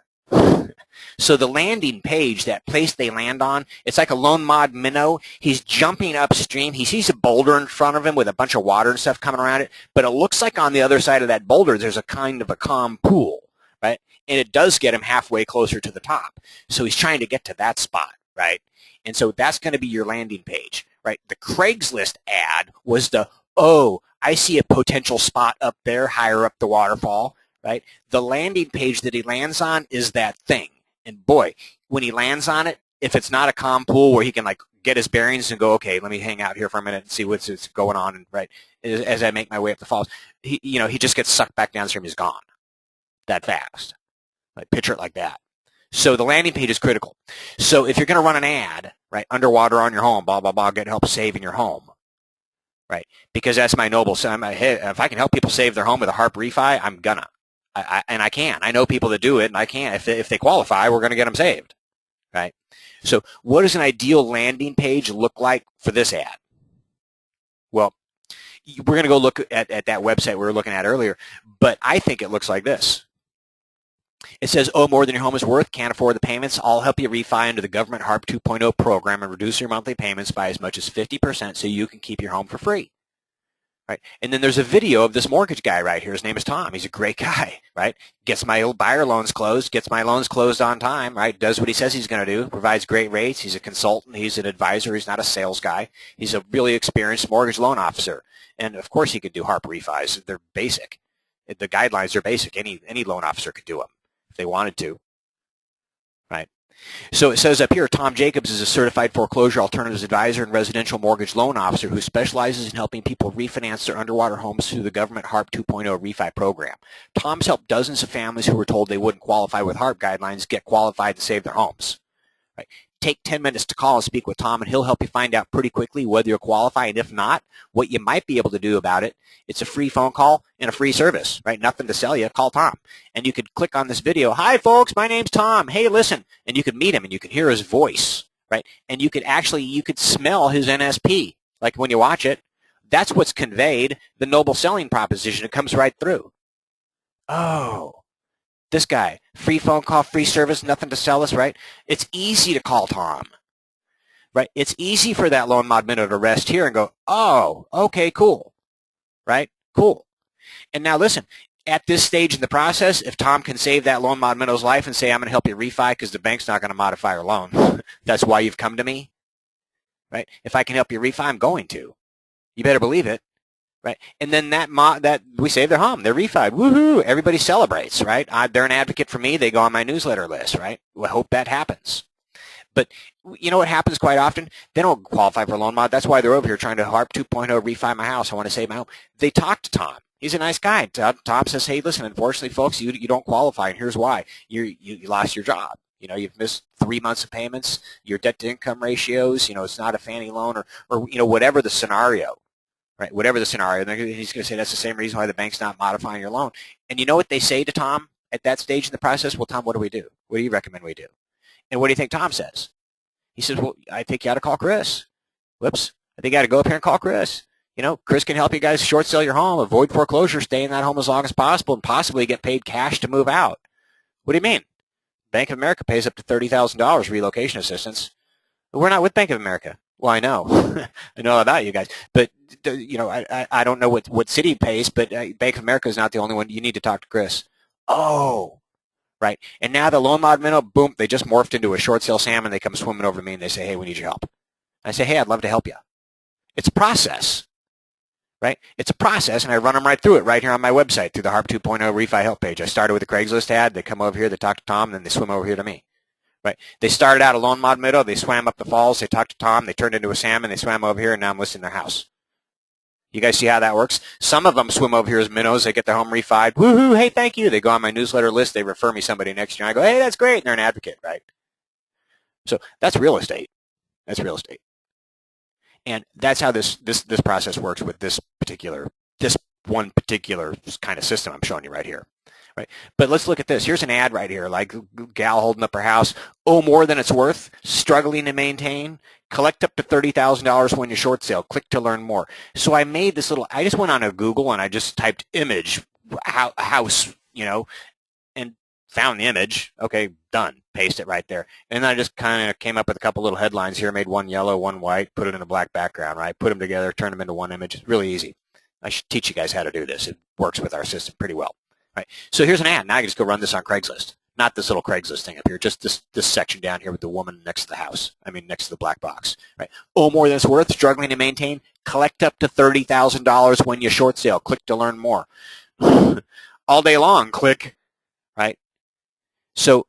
S1: So the landing page, that place they land on, it's like a loan mod minnow. He's jumping upstream. He sees a boulder in front of him with a bunch of water and stuff coming around it, but it looks like on the other side of that boulder there's a kind of a calm pool, right? And it does get him halfway closer to the top. So he's trying to get to that spot, right? And so that's going to be your landing page, right? The Craigslist ad was the, oh, I see a potential spot up there higher up the waterfall, right? The landing page that he lands on is that thing. And boy, when he lands on it, if it's not a calm pool where he can like get his bearings and go, okay, let me hang out here for a minute and see what's going on, and right as I make my way up the falls, he just gets sucked back downstream. He's gone that fast. Like, picture it like that. So the landing page is critical. So if you're going to run an ad, right, underwater on your home, blah blah blah, get help saving your home, right? Because that's my noble. So if I can help people save their home with a HARP refi, I'm gonna. And I can. I know people that do it, and I can. If they qualify, we're going to get them saved, right? So what does an ideal landing page look like for this ad? Well, we're going to go look at that website we were looking at earlier, but I think it looks like this. It says, oh, more than your home is worth, can't afford the payments, I'll help you refi under the government HARP 2.0 program and reduce your monthly payments by as much as 50% so you can keep your home for free. Right. And then there's a video of this mortgage guy right here. His name is Tom. He's a great guy, right? Gets my old buyer loans closed, gets my loans closed on time, right? Does what he says he's going to do, provides great rates. He's a consultant. He's an advisor. He's not a sales guy. He's a really experienced mortgage loan officer. And, of course, he could do HARP refis. They're basic. The guidelines are basic. Any loan officer could do them if they wanted to, right? So it says up here, Tom Jacobs is a certified foreclosure alternatives advisor and residential mortgage loan officer who specializes in helping people refinance their underwater homes through the government HARP 2.0 refi program. Tom's helped dozens of families who were told they wouldn't qualify with HARP guidelines get qualified to save their homes. Right? Take 10 minutes to call and speak with Tom, and he'll help you find out pretty quickly whether you'll qualify, and if not, what you might be able to do about it. It's a free phone call and a free service, right? Nothing to sell you. Call Tom. And you could click on this video. Hi, folks. My name's Tom. Hey, listen. And you could meet him, and you could hear his voice, right? And you could smell his NSP, like when you watch it. That's what's conveyed, the noble selling proposition. It comes right through. Oh. This guy, free phone call, free service, nothing to sell us, right? It's easy to call Tom, right? It's easy for that loan mod minnow to rest here and go, oh, okay, cool, right? Cool. And now listen, at this stage in the process, if Tom can save that loan mod minnow's life and say, I'm going to help you refi because the bank's not going to modify your loan, that's why you've come to me, right? If I can help you refi, I'm going to. You better believe it. Right, and then that we save their home, they're refied, woohoo! Everybody celebrates, right? They're an advocate for me. They go on my newsletter list, right? I hope that happens. But you know what happens quite often? They don't qualify for a loan mod. That's why they're over here trying to HARP 2.0 refi my house. I want to save my home. They talk to Tom. He's a nice guy. Tom says, hey, listen, unfortunately, folks, you don't qualify, and here's why. You lost your job. You know, you've missed 3 months of payments. Your debt-to-income ratios, it's not a Fannie loan or whatever the scenario. Right, whatever the scenario, he's going to say that's the same reason why the bank's not modifying your loan. And you know what they say to Tom at that stage in the process? Well, Tom, what do we do? What do you recommend we do? And what do you think Tom says? He says, well, I think you ought to call Chris. Whoops. I think you ought to go up here and call Chris. Chris can help you guys short sell your home, avoid foreclosure, stay in that home as long as possible, and possibly get paid cash to move out. What do you mean? Bank of America pays up to $30,000 relocation assistance. We're not with Bank of America. Well, I know. I know about you guys. But, you know, I don't know what Citi pays, but Bank of America is not the only one. You need to talk to Chris. Oh, right. And now the loan mod minnow, boom, they just morphed into a short sale salmon. They come swimming over to me and they say, hey, we need your help. I say, hey, I'd love to help you. It's a process, right? It's a process, and I run them right through it right here on my website through the HARP 2.0 Refi Help page. I started with a Craigslist ad. They come over here, they talk to Tom, and then they swim over here to me. Right. They started out a loan mod minnow. They swam up the falls. They talked to Tom. They turned into a salmon. They swam over here, and now I'm listing their house. You guys see how that works? Some of them swim over here as minnows. They get their home refied. Woohoo! Hey, thank you. They go on my newsletter list. They refer me somebody next year. I go, hey, that's great. And they're an advocate, right? So that's real estate. That's real estate. And that's how this process works with this one particular kind of system I'm showing you right here. Right. But let's look at this. Here's an ad right here, like gal holding up her house. Oh, more than it's worth, struggling to maintain. Collect up to $30,000 when you short sale. Click to learn more. So I made this little, I just went on a Google and I just typed image, house, you know, and found the image. Okay, done. Paste it right there. And then I just kind of came up with a couple little headlines here, made one yellow, one white, put it in a black background, right? Put them together, turn them into one image. It's really easy. I should teach you guys how to do this. It works with our system pretty well. Right. So here's an ad. Now I can just go run this on Craigslist. Not this little Craigslist thing up here, just this section down here with the woman next to the house. I mean, next to the black box. Right. Oh, more than it's worth, struggling to maintain. Collect up to $30,000 when you short sale. Click to learn more. All day long, click. Right. So it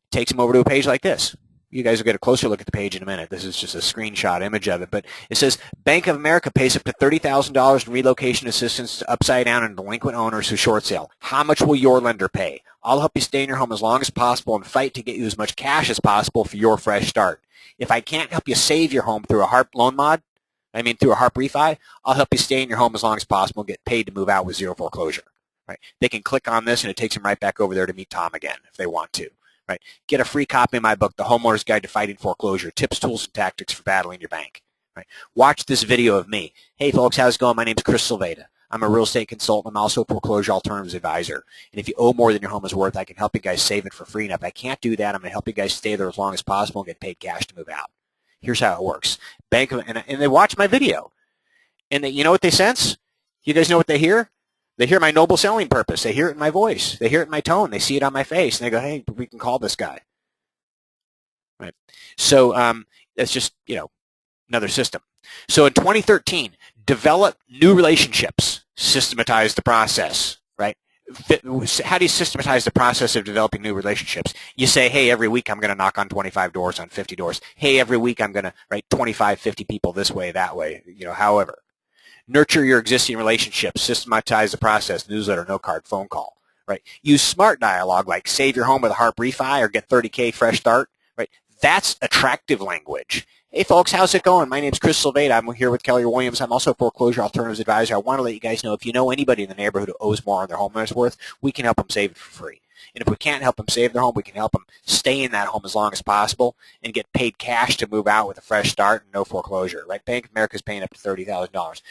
S1: takes them over to a page like this. You guys will get a closer look at the page in a minute. This is just a screenshot image of it. But it says, Bank of America pays up to $30,000 in relocation assistance to upside down and delinquent owners who short sale. How much will your lender pay? I'll help you stay in your home as long as possible and fight to get you as much cash as possible for your fresh start. If I can't help you save your home through a HARP loan mod, through a HARP refi, I'll help you stay in your home as long as possible and get paid to move out with zero foreclosure. Right? They can click on this and it takes them right back over there to meet Tom again if they want to. Right. Get a free copy of my book, The Homeowner's Guide to Fighting Foreclosure, Tips, Tools, and Tactics for Battling Your Bank. Right. Watch this video of me. Hey, folks, how's it going? My name's Chris Silveda. I'm a real estate consultant. I'm also a foreclosure alternatives advisor. And if you owe more than your home is worth, I can help you guys save it for free. And if I can't do that, I'm going to help you guys stay there as long as possible and get paid cash to move out. Here's how it works. And they watch my video. And you know what they sense? You guys know what they hear? They hear my noble selling purpose. They hear it in my voice. They hear it in my tone. They see it on my face. And they go, hey, we can call this guy. Right. So that's just, another system. So in 2013, develop new relationships. Systematize the process. Right. How do you systematize the process of developing new relationships? You say, hey, every week I'm going to knock on 25 doors, on 50 doors. Hey, every week I'm going to write 25, 50 people this way, that way, however. Nurture your existing relationships. Systematize the process. Newsletter, no card, phone call. Right. Use smart dialogue like save your home with a HARP refi or get 30K fresh start. Right. That's attractive language. Hey, folks, how's it going? My name's Chris Silveda. I'm here with Keller Williams. I'm also a foreclosure alternatives advisor. I want to let you guys know if you know anybody in the neighborhood who owes more on their home than it's worth, we can help them save it for free. And if we can't help them save their home, we can help them stay in that home as long as possible and get paid cash to move out with a fresh start and no foreclosure. Right? Bank of America is paying up to $30,000. Right?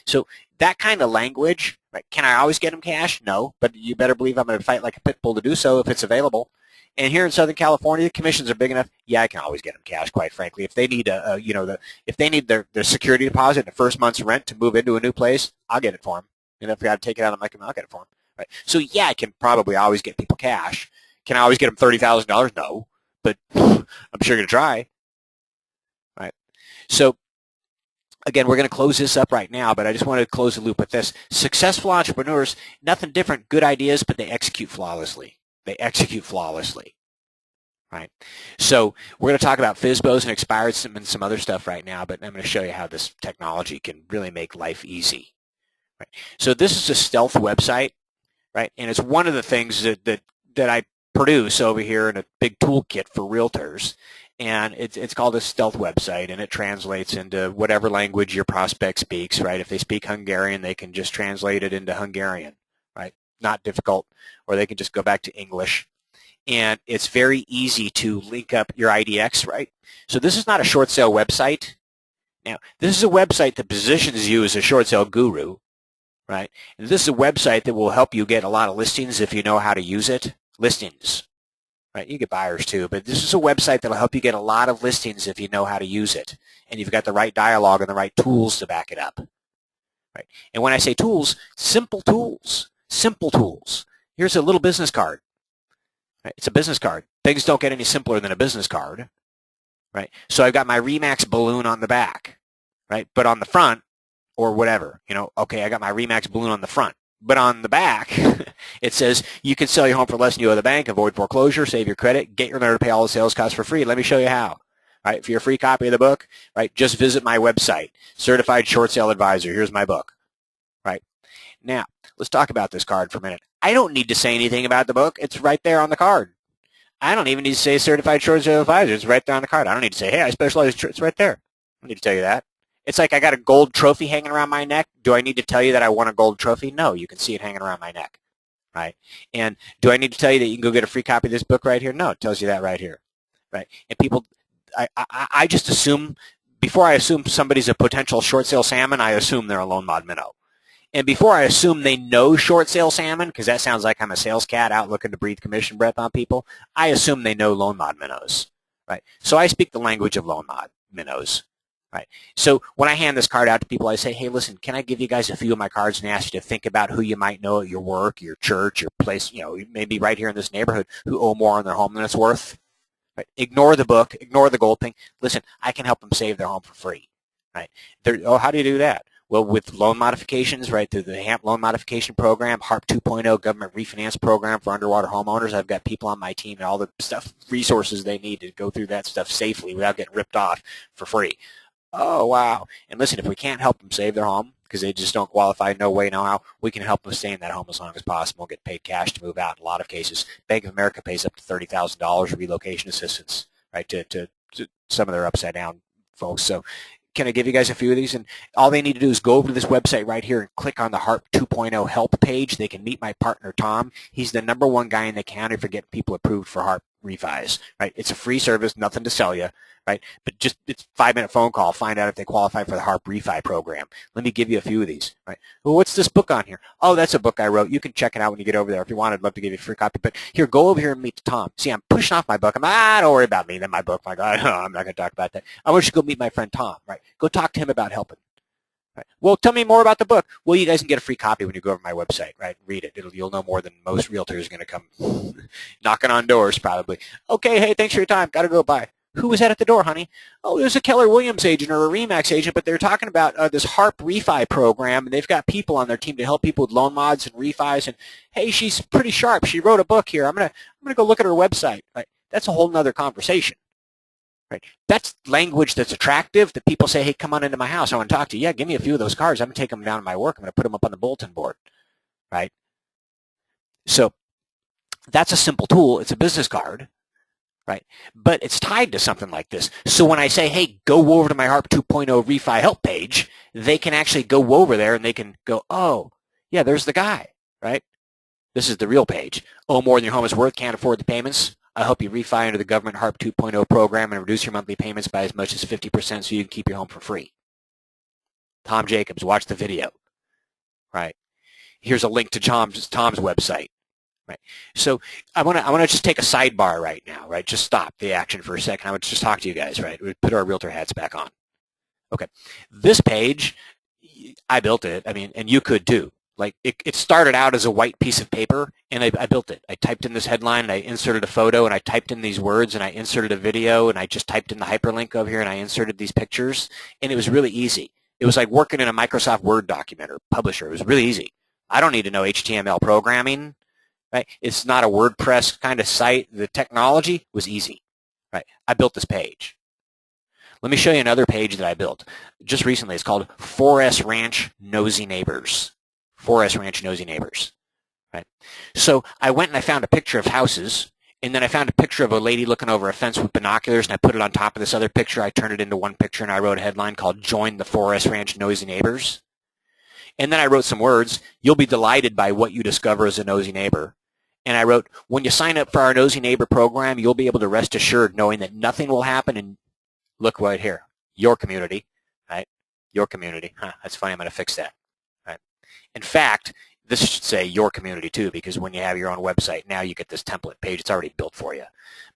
S1: So that kind of language, right? Can I always get them cash? No, but you better believe I'm going to fight like a pit bull to do so if it's available. And here in Southern California, commissions are big enough. Yeah, I can always get them cash. Quite frankly, if they need if they need their security deposit and the first month's rent to move into a new place, I'll get it for them. And if I got to take it out of my account, I'll get it for them. Right. So yeah, I can probably always get people cash. Can I always get them $30,000? No, but I'm sure going to try. Right. So again, we're going to close this up right now, but I just want to close the loop with this. Successful entrepreneurs, nothing different, good ideas, but they execute flawlessly. They execute flawlessly. Right. So we're going to talk about FSBOs and expired and some other stuff right now, but I'm going to show you how this technology can really make life easy. Right. So this is a stealth website. Right, and it's one of the things that I produce over here in a big toolkit for realtors, and it's called a stealth website, and it translates into whatever language your prospect speaks. Right, if they speak Hungarian, they can just translate it into Hungarian. Right, not difficult, or they can just go back to English, and it's very easy to link up your IDX. Right, so this is not a short sale website. Now, this is a website that positions you as a short sale guru. Right, and this is a website that will help you get a lot of listings if you know how to use it. Listings. Right? You get buyers too, but this is a website that'll help you get a lot of listings if you know how to use it, and you've got the right dialogue and the right tools to back it up. Right? And when I say tools, simple tools, simple tools. Here's a little business card. Right? It's a business card. Things don't get any simpler than a business card. Right? So I've got my Remax balloon on the back, right? But on the front, or whatever, okay, I got my Remax balloon on the front. But on the back, it says, you can sell your home for less than you owe the bank, avoid foreclosure, save your credit, get your lender to pay all the sales costs for free. Let me show you how. Right? For your free copy of the book, right, just visit my website, Certified Short Sale Advisor. Here's my book. Right? Now, let's talk about this card for a minute. I don't need to say anything about the book. It's right there on the card. I don't even need to say Certified Short Sale Advisor. It's right there on the card. I don't need to say, hey, I specialize. It's right there. I don't need to tell you that. It's like I got a gold trophy hanging around my neck. Do I need to tell you that I won a gold trophy? No, you can see it hanging around my neck, right? And do I need to tell you that you can go get a free copy of this book right here? No, it tells you that right here, right? And people, I just assume, before I assume somebody's a potential short sale salmon, I assume they're a loan mod minnow. And before I assume they know short sale salmon, because that sounds like I'm a sales cat out looking to breathe commission breath on people, I assume they know loan mod minnows, right? So I speak the language of loan mod minnows. Right. So when I hand this card out to people, I say, hey, listen, can I give you guys a few of my cards and ask you to think about who you might know at your work, your church, your place, maybe right here in this neighborhood who owe more on their home than it's worth? Right. Ignore the book. Ignore the gold thing. Listen, I can help them save their home for free. Right. How do you do that? Well, with loan modifications, right, through the HAMP loan modification program, HARP 2.0 government refinance program for underwater homeowners, I've got people on my team and all the stuff, resources they need to go through that stuff safely without getting ripped off for free. Oh, wow. And listen, if we can't help them save their home because they just don't qualify, no way, no how, we can help them stay in that home as long as possible, get paid cash to move out. In a lot of cases, Bank of America pays up to $30,000 relocation assistance, right, to some of their upside down folks. So can I give you guys a few of these? And all they need to do is go over to this website right here and click on the HARP 2.0 help page. They can meet my partner, Tom. He's the #1 guy in the county for getting people approved for HARP refis, right? It's a free service, nothing to sell you, right? But just it's a 5-minute phone call, find out if they qualify for the HARP refi program. Let me give you a few of these, right? Well, what's this book on here? Oh, that's a book I wrote. You can check it out when you get over there. If you want, I'd love to give you a free copy. But here, go over here and meet Tom. See, I'm pushing off my book. Don't worry about me. Then my book, my God, I'm not going to talk about that. I want you to go meet my friend Tom, right? Go talk to him about helping. Right. Well, tell me more about the book. Well, you guys can get a free copy when you go over my website, right? Read it. You'll know more than most realtors are going to come knocking on doors, probably. Okay, hey, thanks for your time. Got to go. Bye. Who was that at the door, honey? Oh, there's a Keller Williams agent or a Remax agent, but they're talking about this HARP refi program, and they've got people on their team to help people with loan mods and refis. And hey, she's pretty sharp. She wrote a book here. I'm gonna go look at her website. Right? That's a whole nother conversation. Right. That's language that's attractive that people say, hey, come on into my house. I want to talk to you. Yeah, give me a few of those cards. I'm going to take them down to my work. I'm going to put them up on the bulletin board. Right. So that's a simple tool. It's a business card. Right. But it's tied to something like this. So when I say, hey, go over to my HARP 2.0 refi help page, they can actually go over there and they can go, oh, yeah, there's the guy. Right. This is the real page. Oh, more than your home is worth. Can't afford the payments. I help you refi under the government HARP 2.0 program and reduce your monthly payments by as much as 50% so you can keep your home for free. Tom Jacobs, watch the video. Right. Here's a link to Tom's website. Right. So I want to just take a sidebar right now. Right. Just stop the action for a second. I would just talk to you guys. Right. We put our realtor hats back on. Okay. This page, I built it. I mean, and you could too. Like it started out as a white piece of paper, and I built it. I typed in this headline, and I inserted a photo, and I typed in these words, and I inserted a video, and I just typed in the hyperlink over here, and I inserted these pictures, and it was really easy. It was like working in a Microsoft Word document or Publisher. It was really easy. I don't need to know HTML programming, right? It's not a WordPress kind of site. The technology was easy, right? I built this page. Let me show you another page that I built just recently. It's called 4S Ranch Nosy Neighbors. 4S Ranch Nosy Neighbors. Right? So I went and I found a picture of houses, and then I found a picture of a lady looking over a fence with binoculars, and I put it on top of this other picture. I turned it into one picture, and I wrote a headline called Join the 4S Ranch Nosy Neighbors. And then I wrote some words. You'll be delighted by what you discover as a nosy neighbor. And I wrote, when you sign up for our Nosy Neighbor program, you'll be able to rest assured knowing that nothing will happen in, look right here, your community, right? Your community. Huh, that's funny. I'm going to fix that. In fact, This should say your community too, because when you have your own website, now you get this template page. It's already built for you.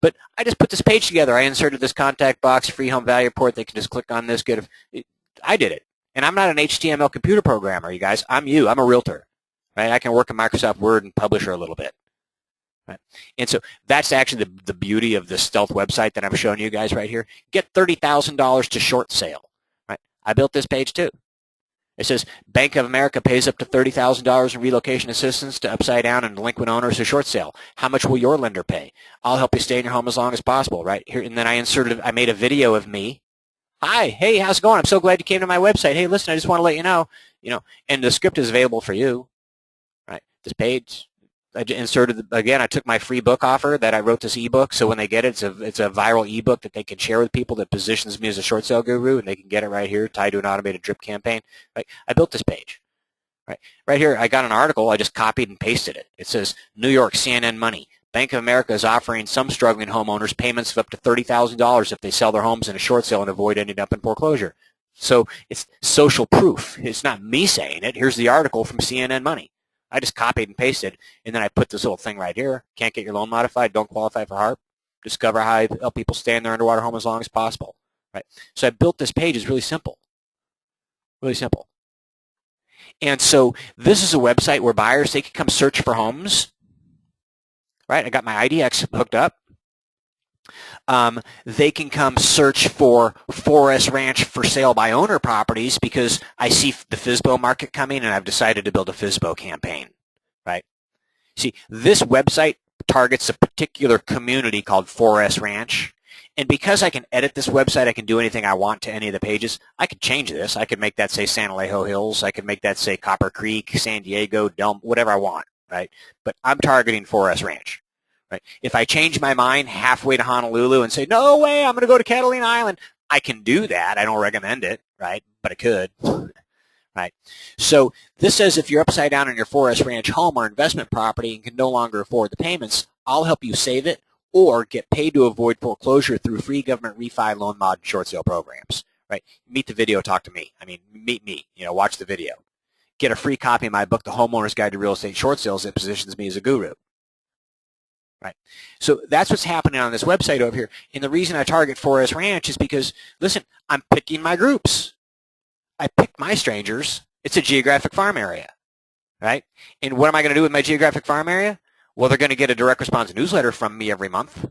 S1: But I just put this page together. I inserted this contact box, free home value report. They can just click on this. I did it. And I'm not an HTML computer programmer, you guys. I'm you. I'm a realtor. Right? I can work in Microsoft Word and Publisher a little bit. Right? And so that's actually the beauty of this stealth website that I'm showing you guys right here. Get $30,000 to short sale. Right? I built this page too. It says Bank of America pays up to $30,000 in relocation assistance to upside down and delinquent owners to short sale. How much will your lender pay? I'll help you stay in your home as long as possible, right? Here, and then I made a video of me. Hi, hey, how's it going? I'm so glad you came to my website. Hey, listen, I just want to let you know, and the script is available for you, right? This page, I inserted, again, I took my free book offer that I wrote this ebook, so when they get it, it's a viral ebook that they can share with people that positions me as a short sale guru, and they can get it right here, tied to an automated drip campaign. Right? I built this page. Right here, I got an article, I just copied and pasted it. It says, New York, CNN Money. Bank of America is offering some struggling homeowners payments of up to $30,000 if they sell their homes in a short sale and avoid ending up in foreclosure. So it's social proof. It's not me saying it. Here's the article from CNN Money. I just copied and pasted, and then I put this little thing right here. Can't get your loan modified, don't qualify for HARP. Discover how I help people stay in their underwater home as long as possible. Right? So I built this page. It's really simple. Really simple. And so this is a website where buyers, they can come search for homes. Right? I got my IDX hooked up. They can come search for 4S Ranch for sale by owner properties because I see the FSBO market coming and I've decided to build a FSBO campaign, right? See, this website targets a particular community called 4S Ranch. And because I can edit this website, I can do anything I want to any of the pages. I could change this. I could make that say San Alejo Hills. I could make that say Copper Creek, San Diego, whatever I want, right? But I'm targeting 4S Ranch. Right? If I change my mind halfway to Honolulu and say, no way, I'm going to go to Catalina Island, I can do that. I don't recommend it, right? But I could, right? So this says if you're upside down on your 4S Ranch home or investment property and can no longer afford the payments, I'll help you save it or get paid to avoid foreclosure through free government refi, loan mod, and short sale programs, right? Meet the video, talk to me. I mean, meet me, watch the video. Get a free copy of my book, The Homeowner's Guide to Real Estate Short Sales, that positions me as a guru. Right. So that's what's happening on this website over here. And the reason I target 4S Ranch is because, listen, I'm picking my groups. I pick my strangers. It's a geographic farm area, right? And what am I going to do with my geographic farm area? Well, they're going to get a direct response newsletter from me every month,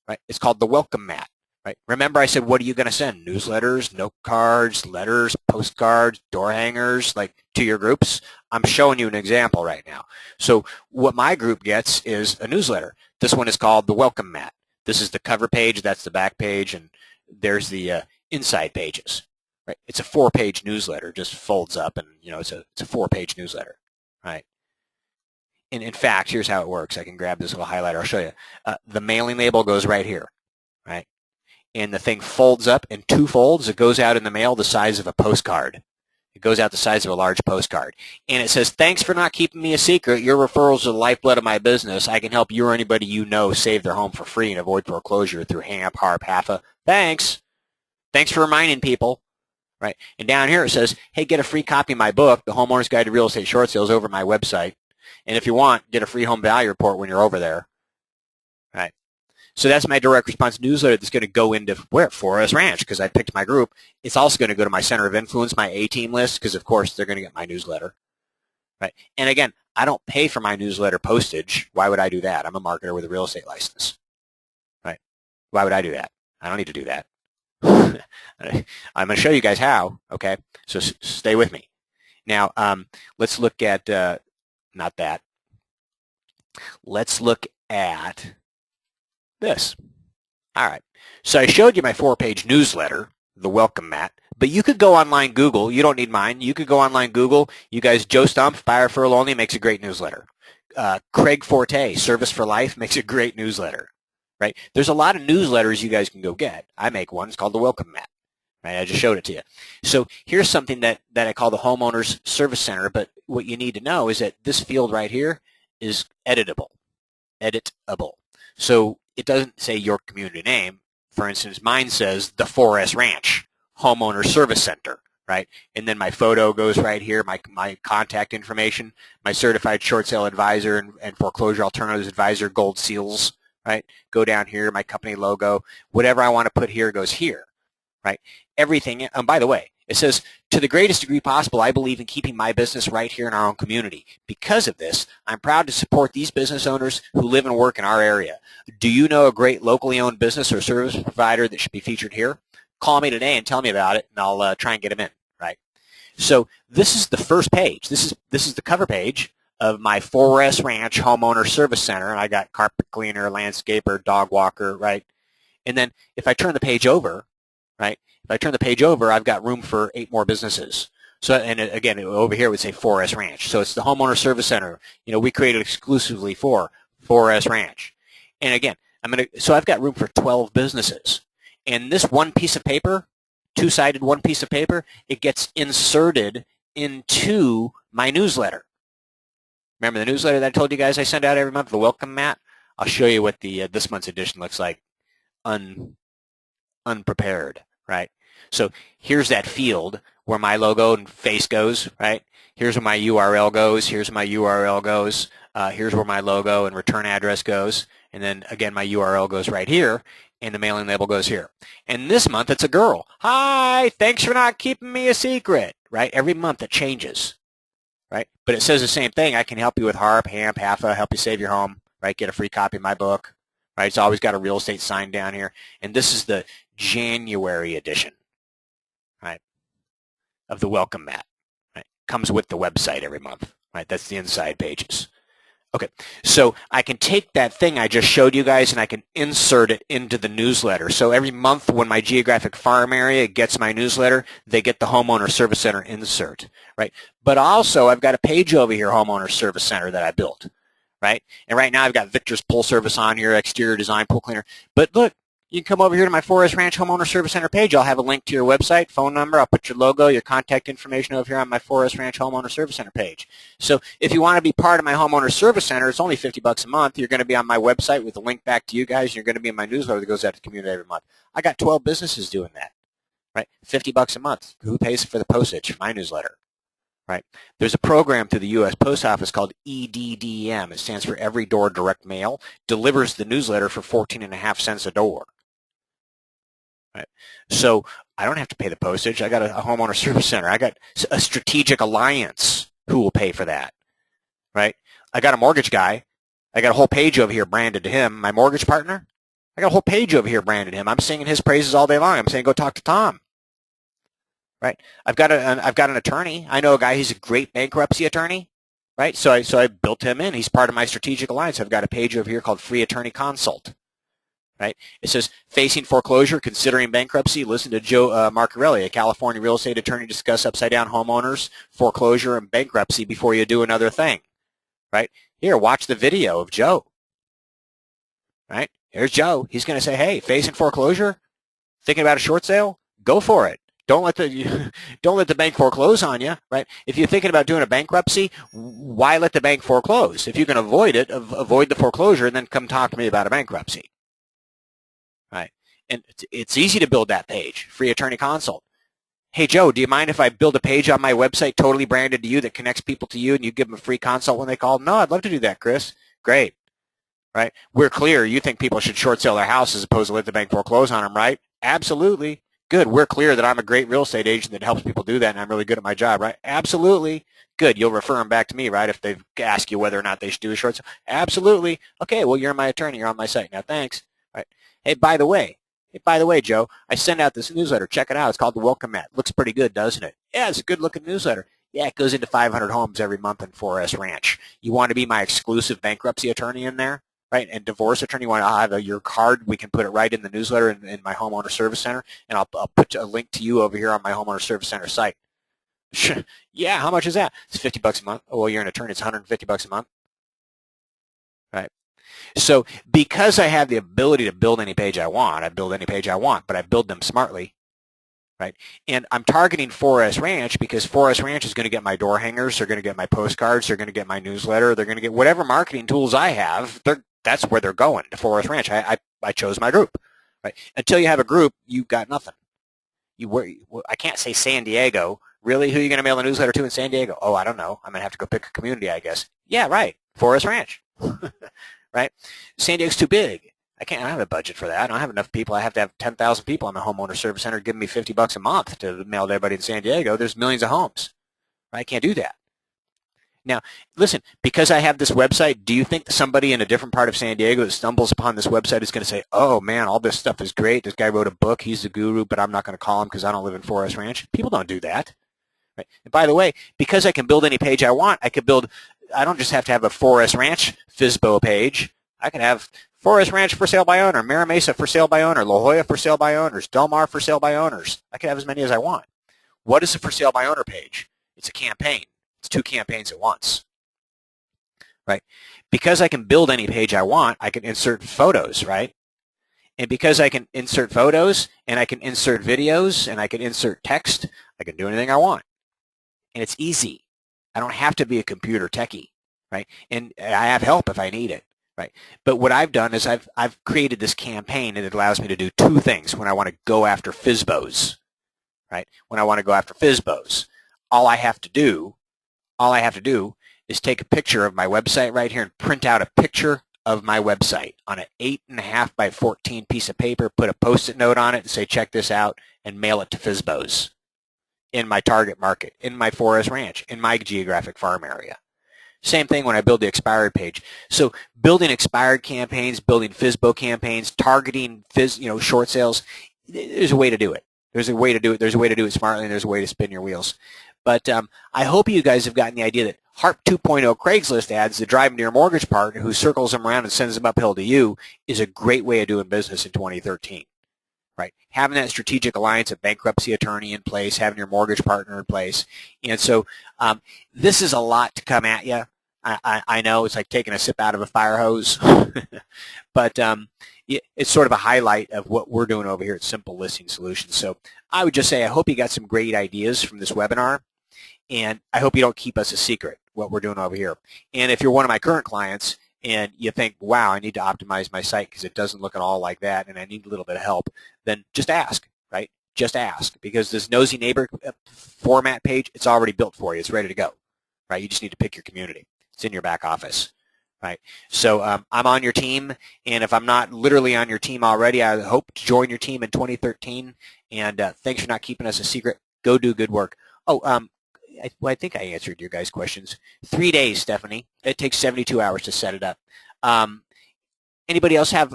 S1: right? It's called the Welcome Mat, right? Remember I said, what are you going to send? Newsletters, note cards, letters, postcards, door hangers, like to your groups? I'm showing you an example right now. So what my group gets is a newsletter. This one is called the Welcome Mat. This is the cover page, that's the back page, and there's the inside pages. Right? It's a 4-page newsletter, just folds up, and it's a 4-page newsletter, right? And in fact, here's how it works. I can grab this little highlighter. I'll show you. The mailing label goes right here, right? And the thing folds up in 2 folds. It goes out in the mail the size of a postcard. It goes out the size of a large postcard. And it says, thanks for not keeping me a secret. Your referrals are the lifeblood of my business. I can help you or anybody you know save their home for free and avoid foreclosure through HAMP, HARP, HAFA. Thanks. Thanks for reminding people. Right? And down here it says, hey, get a free copy of my book, The Homeowner's Guide to Real Estate Short Sales, over my website. And if you want, get a free home value report when you're over there. Right? So that's my direct response newsletter that's going to go into where? 4S Ranch, because I picked my group. It's also going to go to my center of influence, my A-team list, because, of course, they're going to get my newsletter. Right? And, again, I don't pay for my newsletter postage. Why would I do that? I'm a marketer with a real estate license. Right? Why would I do that? I don't need to do that. I'm going to show you guys how, okay? So stay with me. Now, let's look at, not that. Let's look at this. All right. So I showed you my 4-page newsletter, the Welcome Mat, but you could go online Google. You don't need mine. You could go online Google. You guys, Joe Stumpf, Buyer Referral Only, makes a great newsletter. Craig Forte, Service for Life, makes a great newsletter. Right? There's a lot of newsletters you guys can go get. I make one. It's called the Welcome Mat. Right? I just showed it to you. So here's something that I call the Homeowners Service Center, but what you need to know is that this field right here is editable. Editable. So it doesn't say your community name. For instance, mine says the 4S Ranch Homeowner Service Center. right? And then my photo goes right here, my contact information, my certified short sale advisor and foreclosure alternatives advisor gold seals, right? Go down here, my company logo, whatever I want to put here goes here, right? Everything, and by the way, it says, to the greatest degree possible, I believe in keeping my business right here in our own community. Because of this, I'm proud to support these business owners who live and work in our area. Do you know a great locally owned business or service provider that should be featured here? Call me today and tell me about it, and I'll try and get them in, right? So this is the first page. This is the cover page of my 4S Ranch Homeowner Service Center. I got carpet cleaner, landscaper, dog walker, right? And then if I turn the page over, right? If I turn the page over, I've got room for 8 more businesses. So, and again, over here it would say 4S Ranch. So it's the Homeowner Service Center. You know, we created exclusively for 4S Ranch. And again, so I've got room for 12 businesses. And this one piece of paper, two-sided one piece of paper, it gets inserted into my newsletter. Remember the newsletter that I told you guys I send out every month, the welcome mat? I'll show you what the this month's edition looks like unprepared, right? So here's that field where my logo and face goes, right? Here's where my URL goes. Here's where my URL goes. Here's where my logo and return address goes. And then, again, my URL goes right here, and the mailing label goes here. And this month, it's a girl. Hi, thanks for not keeping me a secret, right? Every month it changes, right? But it says the same thing. I can help you with HARP, HAMP, HAFA, help you save your home, right? Get a free copy of my book, right? It's always got a real estate sign down here. And this is the January edition, right, of the welcome mat. Right? Comes with the website every month, right? That's the inside pages. Okay, so I can take that thing I just showed you guys and I can insert it into the newsletter. So every month when my geographic farm area gets my newsletter, they get the Homeowner Service Center insert, right? But also I've got a page over here, Homeowner Service Center, that I built, right? And right now I've got Victor's Pool Service on here, exterior design, pool cleaner. But look, you can come over here to my 4S Ranch Homeowner Service Center page. I'll have a link to your website, phone number. I'll put your logo, your contact information over here on my 4S Ranch Homeowner Service Center page. So if you want to be part of my Homeowner Service Center, it's only $50 a month. You're going to be on my website with a link back to you guys. And you're going to be in my newsletter that goes out to the community every month. I got 12 businesses doing that, right? $50 a month. Who pays for the postage for my newsletter? Right. There's a program through the U.S. Post Office called EDDM. It stands for Every Door Direct Mail. Delivers the newsletter for 14.5 cents a door. Right. So I don't have to pay the postage. I got a Homeowner Service Center. I got a strategic alliance who will pay for that. Right. I got a mortgage guy. I got a whole page over here branded to him. My mortgage partner. I got a whole page over here branded to him. I'm singing his praises all day long. I'm saying go talk to Tom. Right. I've got an attorney. I know a guy. He's a great bankruptcy attorney. Right. So I built him in. He's part of my strategic alliance. I've got a page over here called Free Attorney Consult. Right. It says facing foreclosure, considering bankruptcy. Listen to Joe Marcarelli, a California real estate attorney, discuss upside down homeowners, foreclosure, and bankruptcy before you do another thing. Right. Here, watch the video of Joe. Right. Here's Joe. He's going to say, hey, facing foreclosure, thinking about a short sale, go for it. Don't let the bank foreclose on you, right? If you're thinking about doing a bankruptcy, why let the bank foreclose? If you can avoid it, avoid the foreclosure, and then come talk to me about a bankruptcy, right? And it's easy to build that page, Free Attorney Consult. Hey, Joe, do you mind if I build a page on my website totally branded to you that connects people to you and you give them a free consult when they call? No, I'd love to do that, Chris. Great, right? We're clear. You think people should short sell their house as opposed to let the bank foreclose on them, right? Absolutely. Good. We're clear that I'm a great real estate agent that helps people do that, and I'm really good at my job, right? Absolutely. Good. You'll refer them back to me, right, if they ask you whether or not they should do a short sale? Absolutely. Okay, well, you're my attorney. You're on my site. Now, thanks. Right. Hey, by the way, Joe, I send out this newsletter. Check it out. It's called the Welcome Mat. Looks pretty good, doesn't it? Yeah, it's a good-looking newsletter. Yeah, it goes into 500 homes every month in 4S Ranch. You want to be my exclusive bankruptcy attorney in there? Right, and divorce attorney, you want to have your card, we can put it right in the newsletter in my Homeowner Service Center, and I'll put a link to you over here on my Homeowner Service Center site. Yeah, how much is that? It's $50 a month. Oh, well, you're an attorney, it's $150 a month. Right. So because I have the ability to build any page I want, I build any page I want, but I build them smartly. Right. And I'm targeting 4S Ranch because 4S Ranch is going to get my door hangers, they're going to get my postcards, they're going to get my newsletter, they're going to get whatever marketing tools I have. That's where they're going, to 4S Ranch. I chose my group. Right? Until you have a group, you've got nothing. I can't say San Diego. Really? Who are you going to mail a newsletter to in San Diego? Oh, I don't know. I'm going to have to go pick a community, I guess. Yeah, right. Forest Ranch. Right? San Diego's too big. I don't have a budget for that. I don't have enough people. I have to have 10,000 people in my homeowner service center giving me $50 a month to mail to everybody in San Diego. There's millions of homes. I can't do that. Now, listen, because I have this website, do you think somebody in a different part of San Diego that stumbles upon this website is going to say, oh, man, all this stuff is great. This guy wrote a book. He's the guru, but I'm not going to call him because I don't live in Forest Ranch? People don't do that. Right? And by the way, because I can build any page I want, I don't just have to have a Forest Ranch FSBO page. I can have Forest Ranch for sale by owner, Mira Mesa for sale by owner, La Jolla for sale by owners, Del Mar for sale by owners. I can have as many as I want. What is a for sale by owner page? It's a campaign. It's 2 campaigns at once, right? Because I can build any page I want, I can insert photos, right? And because I can insert photos and I can insert videos and I can insert text, I can do anything I want. And it's easy. I don't have to be a computer techie, right? And I have help if I need it, right? But what I've done is I've created this campaign and it allows me to do 2 things when I want to go after FSBOs, right? When I want to go after FSBOs, all I have to do is take a picture of my website right here and print out a picture of my website on an 8.5 by 14 piece of paper, put a Post-it note on it and say, check this out, and mail it to FSBOs in my target market, in my Forest Ranch, in my geographic farm area. Same thing when I build the expired page. So building expired campaigns, building FSBO campaigns, targeting short sales, there's a way to do it. There's a way to do it. There's a way to do it smartly, and there's a way to spin your wheels. But I hope you guys have gotten the idea that HARP 2.0 Craigslist ads that drive them to your mortgage partner who circles them around and sends them uphill to you is a great way of doing business in 2013. Right? Having that strategic alliance, a bankruptcy attorney in place, having your mortgage partner in place. And so this is a lot to come at you. I know it's like taking a sip out of a fire hose. But it's sort of a highlight of what we're doing over here at Simple Listing Solutions. So I would just say I hope you got some great ideas from this webinar. And I hope you don't keep us a secret what we're doing over here. And if you're one of my current clients and you think, wow, I need to optimize my site because it doesn't look at all like that and I need a little bit of help, then just ask, right? Just ask, because this Nosy Neighbor format page, it's already built for you. It's ready to go, right? You just need to pick your community. It's in your back office, right? So I'm on your team, and if I'm not literally on your team already, I hope to join your team in 2013. And thanks for not keeping us a secret. Go do good work. Oh, I think I answered your guys' questions. 3 days, Stephanie. It takes 72 hours to set it up. Anybody else have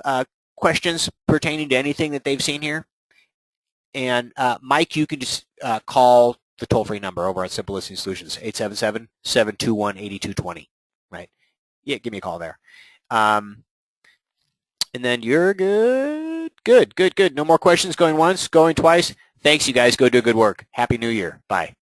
S1: questions pertaining to anything that they've seen here? And Mike, you can just call the toll-free number over on Simple Listing Solutions, 877-721-8220, right? Yeah, give me a call there. And then you're good. Good. No more questions going once, going twice. Thanks, you guys. Go do good work. Happy New Year. Bye.